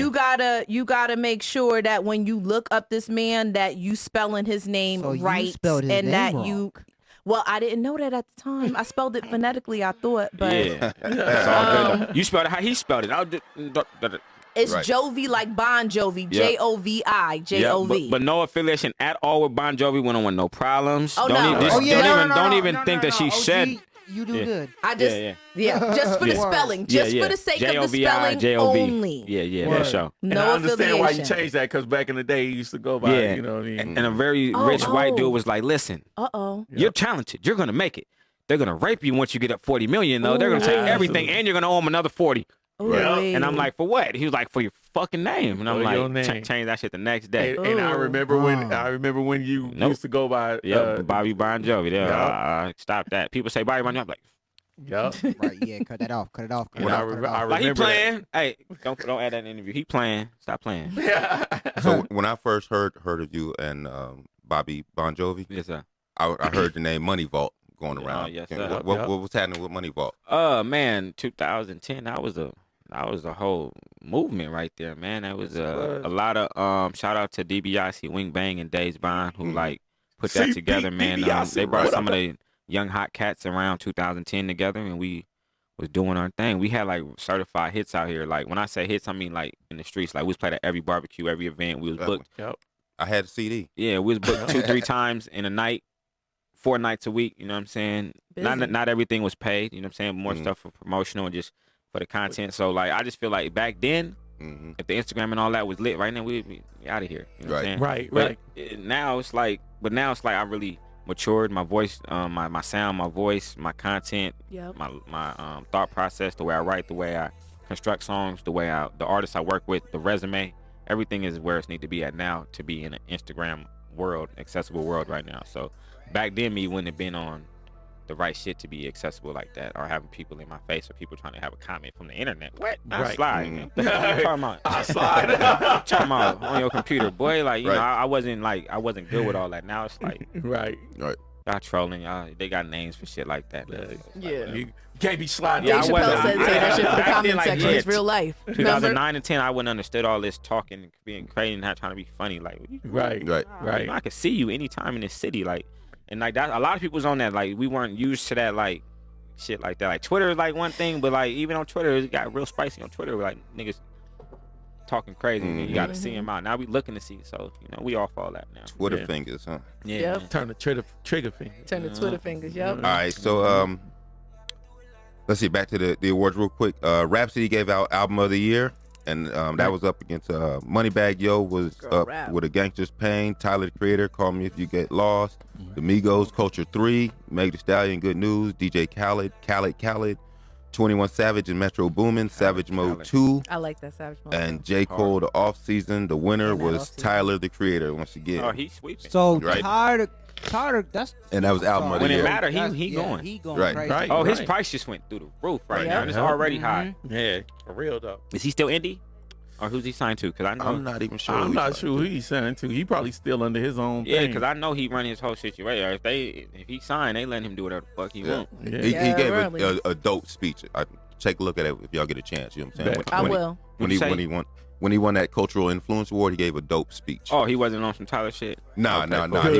you gotta make sure that when you look up this man, that you spelling his name So you right, spelled his and name that wrong. you. Well, I didn't know that at the time. I spelled it phonetically, I thought, but Yeah, that's all good. Though. You spelled it how he spelled it. it's Right. Jovi like Bon Jovi, Yep. Jovi, Yeah, Jov. but no affiliation at all with Bon Jovi. We don't want no problems. Oh, don't no. even, just, Oh, yeah, don't no, even no, think no, that no. she OG, said. You do Yeah. good. I just, Yeah. just for the Yeah. spelling, Yeah, just yeah. for the sake of the J-O-V-I, spelling J-O-V. only. Yeah, Word. for sure. And No I understand why you affiliation. changed that, because back in the day, you used to go by, Yeah. you know what I mean? And a very rich white dude was like, listen, you're talented. You're going to make it. They're going to rape you once you get up 40 million, though. They're going to take everything, and you're going to owe them another 40. Right. And I'm like, for what? He was like, for your fucking name. And I'm For your like, name. change that shit the next day. And I remember when you used to go by Bobby Bon Jovi. Stop that. People say Bobby Bon Jovi. I'm like, Yup. Right, yeah, cut that off. And I remember like he playing. Hey, don't add that in the interview. He playing. Stop playing. So when I first heard of you and Bobby Bon Jovi, Yes, sir. I heard the name Money Vault. going around. Yes, what was happening with Money Vault? Man, 2010. That was a whole movement right there, man. That was a lot of shout out to DBIC, Wing Bang, and Days Bond who like put that together, man. They brought some of the young hot cats around 2010 together, and we was doing our thing. We had like certified hits out here. Like when I say hits, I mean like in the streets. Like we was played at every barbecue, every event. We was booked. Yep. I had a CD. Yeah, we was booked 2-3 times in a night, 4 nights a week. You know what I'm saying? Not everything was paid. You know what I'm saying? More stuff for promotional and just for the content. So like I just feel like back then, if the Instagram and all that was lit, right now we'd be out of here. You know what I'm saying? Right. But now it's like I really matured. My voice, my sound, my voice, my content, my thought process, the way I write, the way I construct songs, the artists I work with, the resume, everything is where it needs to be at now to be in an Instagram world, accessible world right now. So back then me wouldn't have been on the right shit to be accessible like that, or having people in my face or people trying to have a comment from the internet. What? I slide. Man. What you talking about? I slide. Talking about on your computer, boy. Like you know, I wasn't good with all that. Now it's like right. Y'all trolling, y'all. They got names for shit like that. Yeah. You can't be sliding. Dave Chappelle said say that shit for the comment section. It's real life. 2009 and 10, I wouldn't understood all this talking and being crazy and not trying to be funny. Like, right. You know, I could see you anytime in this city, like, and like that. A lot of people was on that. Like, we weren't used to that, like, shit like that. Like, Twitter is like one thing, but like even on Twitter, it got real spicy on Twitter. Like niggas talking crazy, and you got to see him out. Now we looking to see, so you know we off all that now. Twitter fingers, huh? Yeah. Yep. Turn the trigger finger. Turn the Twitter fingers. Yep. All right, so let's see. Back to the awards real quick. Rhapsody gave out Album of the Year, and that was up against Moneybagg Yo was up with A Gangster's Pain. Tyler the Creator, Call Me If You Get Lost. The Migos, Culture 3. Meg Thee Stallion, Good News. DJ Khaled. 21 Savage and Metro Boomin, Savage Mode 2. I like that Savage Mode. And J. Cole, the off season. The winner was Tyler the Creator once again. Oh, he's sweeping. So Tyler, that's and that was Album of the Year. When it mattered, he going. He going Right. crazy. Right. Oh, his price just went through the roof right now. It's already high. Yeah, for real though. Is he still indie? Or who's he signed to? Because I know I'm not even sure. I'm not sure who he's signed to. He probably still under his own thing. Yeah, because I know he run his whole situation. If he signed, they let him do whatever the fuck he want. Yeah. He gave a dope speech. Take a look at it if y'all get a chance. You know what I'm saying? I will. When he won that Cultural Influence Award, he gave a dope speech. Oh, he wasn't on some Tyler shit. Nah.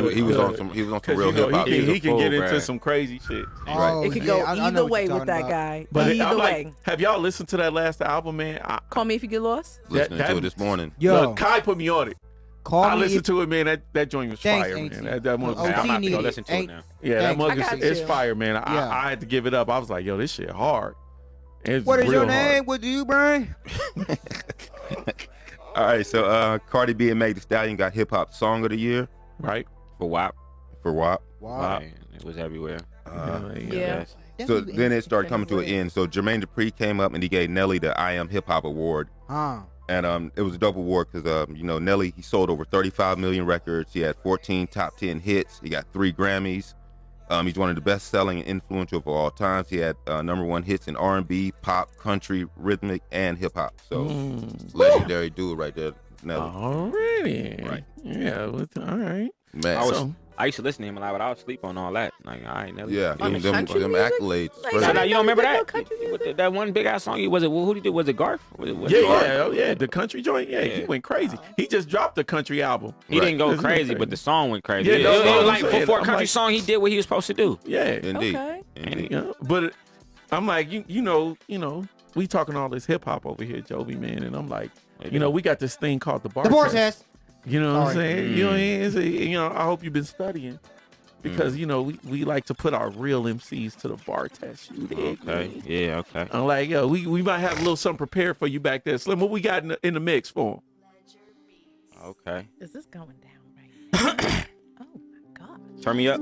He was on some real hip hop. He can get into some crazy shit. Oh, It could yeah, go I know either what way you're with talking that about. guy. But Either I'm way. like, have y'all listened to that last album, man? Call Me If You Get Lost. Listening to it this morning. Yo, Look, Kai put me on it. call me listened if- to it, man. That joint was Thanks, fire, Auntie. man. That mug, Oh, I'm she about to go needed listen to it ain't- now. yeah, that Thanks. mug I got is you. fire, man. Yeah. I had to give it up. I was like, yo, this shit hard. It's What is real your name? hard. What do you bring? All right, so Cardi B and Meg Thee Stallion got Hip Hop Song of the Year For WAP. for WAP. Wow. Man, it was everywhere. Yeah. So then it started coming to an end. So Jermaine Dupri came up and he gave Nelly the I Am Hip Hop Award. And it was a dope award because Nelly, he sold over 35 million records. He had 14 top 10 hits. He got 3 Grammys. He's one of the best-selling and influential of all times. He had #1 hits in R&B, pop, country, rhythmic, and hip hop. So legendary dude right there, Nelly. Already. Right. Yeah. All right. Man. I used to listen to him a lot, but I would sleep on all that. Like, I ain't never. Yeah, On them the country music? accolades. Like, Right. Now, you don't remember that? Country music? That one big ass song. Who did he do? Was it Garth? Was it Garth? Yeah. The country joint. Yeah, he went crazy. He just dropped the country album. He didn't go This is crazy, crazy. but the song went crazy. Yeah, it that's what was I'm like saying. for a I'm country like- song, he did what he was supposed to do. Yeah. Indeed. Okay. Indeed. Yeah, but I'm like, you know, we talking all this hip hop over here, Jovi, man, and I'm like, we got this thing called the bar The bar test. test. You know what I'm Sorry. saying? You know what I mean? I hope you've been studying because we like to put our real MCs to the bar test. You dig? Okay. Yeah. Okay. I'm like, yo, we might have a little something prepared for you back there, Slim. What we got in the mix for him? Okay. Is this going down right now? Oh my god. Turn me up.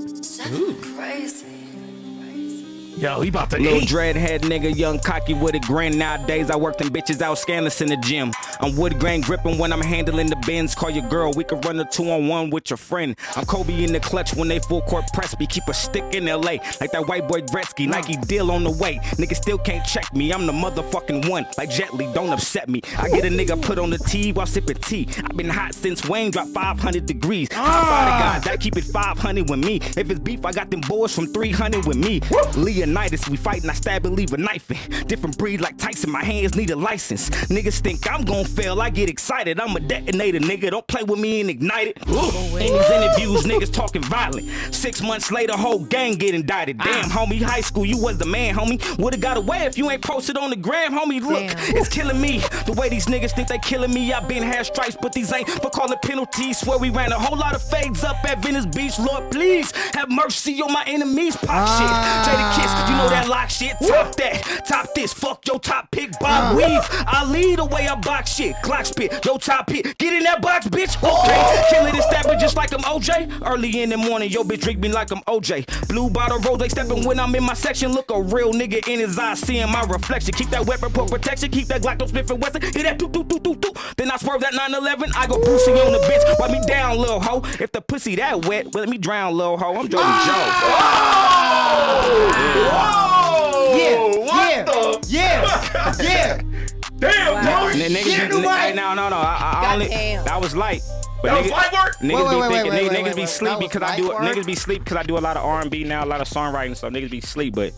Yo, he about to Little eat. dreadhead nigga, young cocky with a grin. Nowadays I work them bitches out scandalous in the gym. I'm wood grain gripping when I'm handling the bins. Call your girl, we can run a 2-on-1 with your friend. I'm Kobe in the clutch when they full court press me. Keep a stick in LA like that white boy Gretzky. Nike deal on the way. Niggas still can't check me. I'm the motherfucking one. Like Jet Li, don't upset me. I get a nigga put on the T while sipping tea. I've been hot since Wayne dropped 500 degrees. I by the God, that keep it 500 with me. If it's beef, I got them boys from 300 with me. Leonidas, we fighting, I stab and leave a knife in. Different breed like Tyson, my hands need a license. Niggas think I'm gon' fail, I get excited. I'm a detonator, nigga, don't play with me and ignite it. In these interviews, niggas talking violent. 6 months later, whole gang get indicted. Damn, homie, high school, you was the man, homie. Would've got away if you ain't posted on the gram, homie. Look, it's killing me. The way these niggas think they killing me. I been had stripes, but these ain't for calling penalties. Swear we ran a whole lot of fades up at Venice Beach. Lord, please have mercy on my enemies. Pop shit, Jada Kiss, you know that lock shit. Top that, top this, fuck your top pick, Bob Weave. I lead the way I box shit. Glock spit, your top pick. Get in that box, bitch. Okay, kill it and stab it just like I'm OJ. Early in the morning, yo bitch drink me like I'm OJ. Blue bottle rose, stepping when I'm in my section. Look a real nigga in his eyes, seeing my reflection. Keep that weapon for protection. Keep that Glock, don't Smith and Wesson. Hit that doo. Then I swerve that 911. I go Brucey on the bitch. Wipe me down, little hoe. If the pussy that wet, well, let me drown, little hoe. I'm Jovi Joe. Yeah. Damn, wow. Joey. That was light. But that was light work? Niggas be sleep because I do a lot of R&B now, a lot of songwriting, so niggas be sleep, but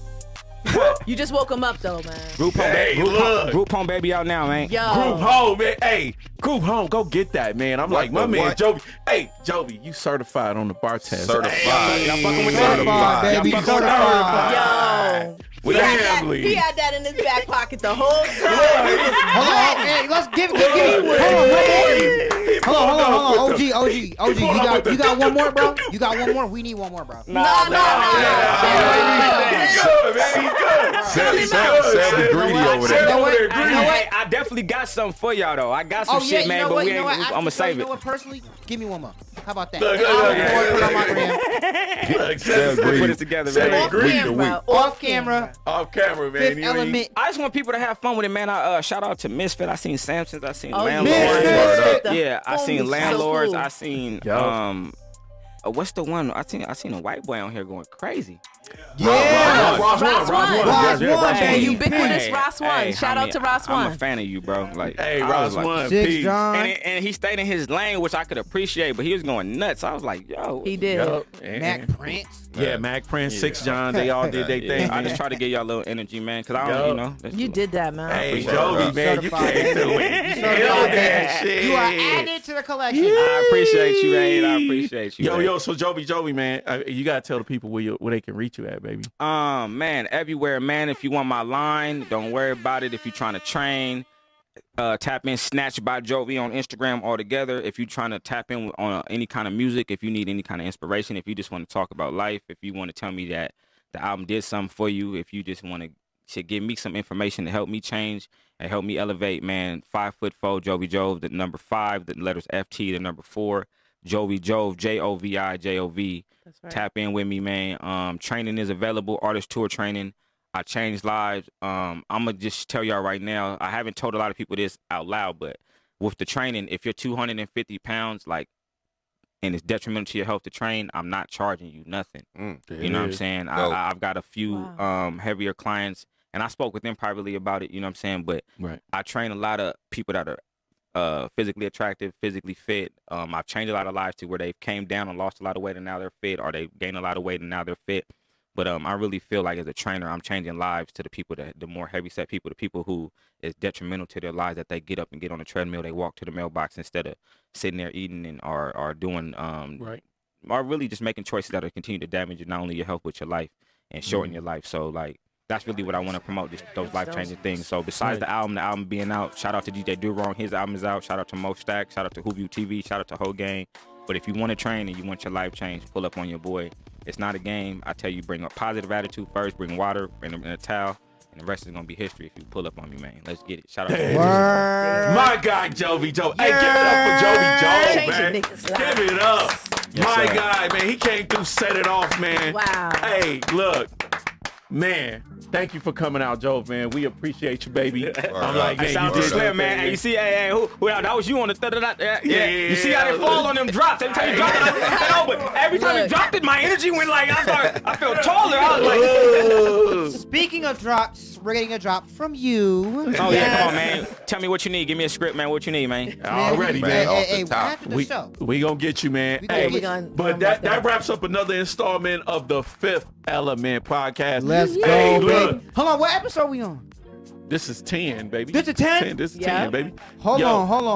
you just woke him up though, man. Group home baby out now, man. Yo. Group home, man. Hey, group home, go get that, man. I'm like, my man, Jovi. Hey, Jovi, you certified on the bar test. Certified. Y'all fucking with certified, baby. Yo. With family. He had that in his back pocket the whole time. Hold on, hey, let's give Hold on. OG. You got one more, bro? You got one more? We need one more, bro. No. Sam greedy over there. You know what? I definitely got something for y'all though. I got some shit, man, but I'm gonna save it. You know what? Personally, give me one more. How about that? Look, Put it on my gram. Sam Put it together, man. Off camera. Off camera, man. Fifth Element. I just want people to have fun with it, man. I shout out to Misfit. I seen Samsons. I seen Landlords. Misfit. I seen Landlords. So cool. I seen what's the one? I seen a white boy on here going crazy. Yeah. Ross One. Hey, Ubiquitous Ross One. Shout out to Ross One. I'm a fan of you, bro. Like, hey, Ross One. Six John. And he stayed in his lane, which I could appreciate, but he was going nuts. I was like, yo. He did. Mac Prince. Yeah, Mac Prince, 6 John, they all did their thing. I just try to give y'all a little energy, man, because I don't, You did that, man. Hey, Jovi, man, you came through it. You are added to the collection. I appreciate you, man. I appreciate you. Yo, so Jovi, man, you got to tell the people where they can reach you at, baby. Man, everywhere, man. If you want my line, don't worry about it. If you're trying to train, tap in Snatch by Jovi on Instagram altogether. If you're trying to tap in on any kind of music, if you need any kind of inspiration, if you just want to talk about life, if you want to tell me that the album did something for you, if you just want to give me some information to help me change and help me elevate, man, 5'4" Jovi Jove, the number 5, the letters FT, the number 4, Jovi Jove, JOVI. That's right. Tap in with me, man. Training is available, artist tour training. I changed lives. I'm going to just tell y'all right now, I haven't told a lot of people this out loud, but with the training, if you're 250 pounds, like, and it's detrimental to your health to train, I'm not charging you nothing. You know what I'm saying? I've got a few heavier clients, and I spoke with them privately about it, you know what I'm saying? But I train a lot of people that are physically attractive, physically fit. I've changed a lot of lives to where they came down and lost a lot of weight and now they're fit, or they gained a lot of weight and now they're fit. But I really feel like as a trainer, I'm changing lives to the people the more heavy set people, the people who is detrimental to their lives, that they get up and get on the treadmill, they walk to the mailbox instead of sitting there eating and are doing are really just making choices that are continue to damage not only your health but your life and shorten your life. So like that's really what I want to promote, those life-changing things. So besides the album being out, shout out to DJ Do Wrong, his album is out. Shout out to Mo Stack, shout out to Who View TV, shout out to Whole Gang. But if you want to train and you want your life changed, pull up on your boy. It's not a game. I tell you, bring a positive attitude first, bring water and a towel, and the rest is going to be history if you pull up on me, man. Let's get it. Shout out to my guy, Jovi Joe. Hey, give it up for Jovi Joe, man. Give it up. My guy, man. He came through, set it off, man. Wow. Hey, look, man. Thank you for coming out, Joe, man. We appreciate you, baby. I'm like, Hey, man, shout you out to did Slim, that, man. Hey, you see, who that was you on the Yeah. You see how they fall on them drops? Every time you dropped it, I was but every time you dropped it, my energy went like I felt taller. I was like, Speaking of drops, we're getting a drop from you. oh yeah, come on, man. Tell me what you need. Give me a script, man. What you need, man. Already, man. Hey, after the show. We gonna get you, man. We gonna Hey, get you. but that wraps up another installment of the Fifth Element podcast. Let's go, Hey, baby. look, Hold on, what episode we on? this is 10, baby. This is 10? This is Yeah. 10, baby. Hold Yo. on. Yo. Hold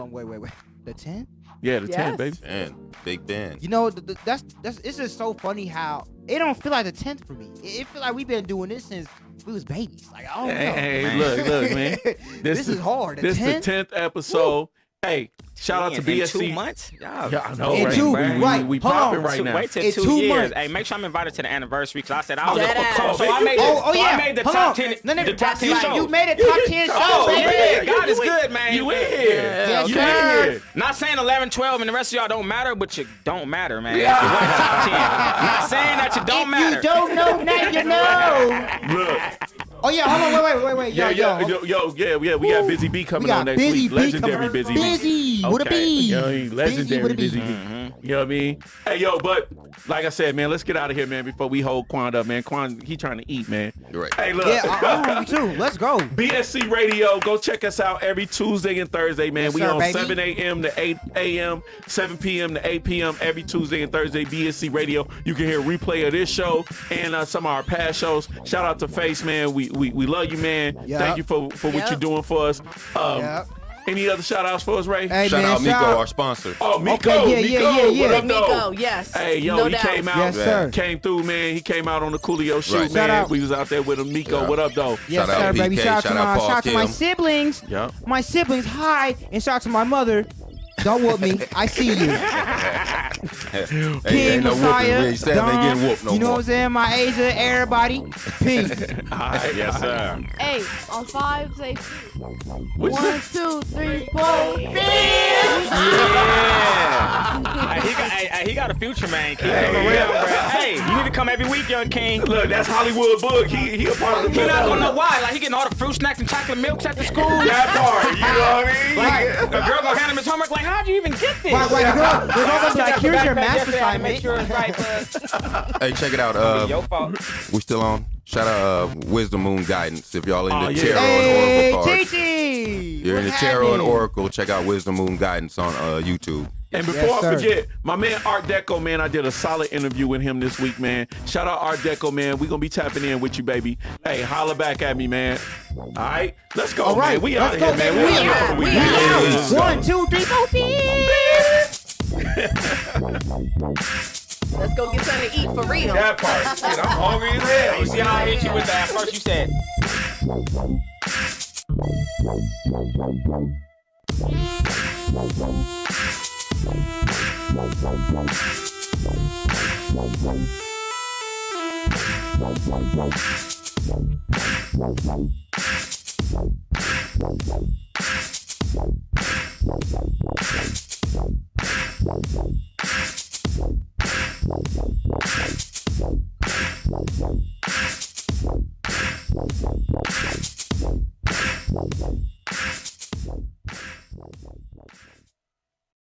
on. Wait. The 10? Yeah, the 10, Yes. baby. Ben, Big Ben. You know, that's it's just so funny how it don't feel like the 10th for me. It feel like we've been doing this since we was babies. Like, I don't know. Hey, look, man. This is hard. The This is the 10th? 10th episode. Hey, shout out to BSC. In 2 months? Yeah, I know, In right? two- We- We hold popping on. right now. Wait till In 2 2 years. months. Hey, make sure I'm invited to the anniversary because I said I was. Dead ass. So I made the, Oh, so yeah. I made the Hold top on. 10. No, The top 10 you, shows. you made it top 10 shows, Oh, baby. yeah. God is You good, man. You in here. Yes, You sir. in here. Not saying 11, 12, and the rest of y'all don't matter, but you don't matter, man. You wasn't top 10. Not saying that you don't matter. You don't know, now you know. Look. Oh, yeah, hold on, wait. Yeah, we got Busy B coming We got on next Busy week. B Legendary coming- Busy B. Busy with a Okay. B. You know what I mean? Legendary Busy with a B. Busy B. You know what I mean? Hey, yo, but like I said, man, let's get out of here, man, before we hold Quan up, man. Quan, he trying to eat, man. You're right. Hey, look. Yeah, I'm hungry too. Let's go. BSC Radio, go check us out every Tuesday and Thursday, man. Yes, We sir, on baby. 7 a.m. to 8 a.m., 7 p.m. to 8 p.m. every Tuesday and Thursday, BSC Radio. You can hear a replay of this show and some of our past shows. Shout out to Face, man. We love you, man. Yep. Thank you for what Yep. you're doing for us. Yep. Any other shout outs for us, Ray? Hey, Shout man, out Miko, our sponsor. Oh, Miko. Okay, yeah. What up, Miko, though? yes. Hey, yo, No he doubt. came out. Yes, sir. Came through, man. He came out on the Coolio shoot, Right. man. Shout out. We was out there with him. Miko, Yeah. what up, though? Yes, Shout out sir, baby. PK, Shout out Paul to my Kim. siblings. Yeah. My siblings, hi. And shout out to my mother. Don't whoop me. I see you. Hey, King ain't no whooping. Messiah. We ain't saying they Dom, getting whooped no you know more. what I'm saying? My Asia, everybody. Peace. All right, Yes, sir. Hey, on 5, say What's 1, that? 2, 3, 4. Yeah. He got a future, man. Keep him around, bro. Hey, you need to come every week, young king. Look, that's Hollywood Book. He a part of the He not gonna know why. Like he getting all the fruit snacks and chocolate milks at the school. that part. You know what I mean? Like the girl gonna hand him his homework. Like, how'd you even get this? Right, the girl gonna be like, here's your math Yesterday, I had to make assignment. sure it's right, bud. Hey, check it out. Your fault. We still on. Shout out Wisdom Moon Guidance. If y'all Oh, into yeah. tarot Hey, and oracle cards, TT. you're into tarot and oracle, check out Wisdom Moon Guidance on YouTube. And before Yes, I sir. forget, my man Art Deco, man, I did a solid interview with him this week, man. Shout out Art Deco, man. We gonna be tapping in with you, baby. Hey, holla back at me, man. All right, let's go, All right, man. We out let's of here, go, man. baby. We out. We Let's out. go. 1, 2, 3, 4. Let's go get something to eat for real. That part. Shit, I'm hungry as hell. You see how I hit you with that? First you said. Wow.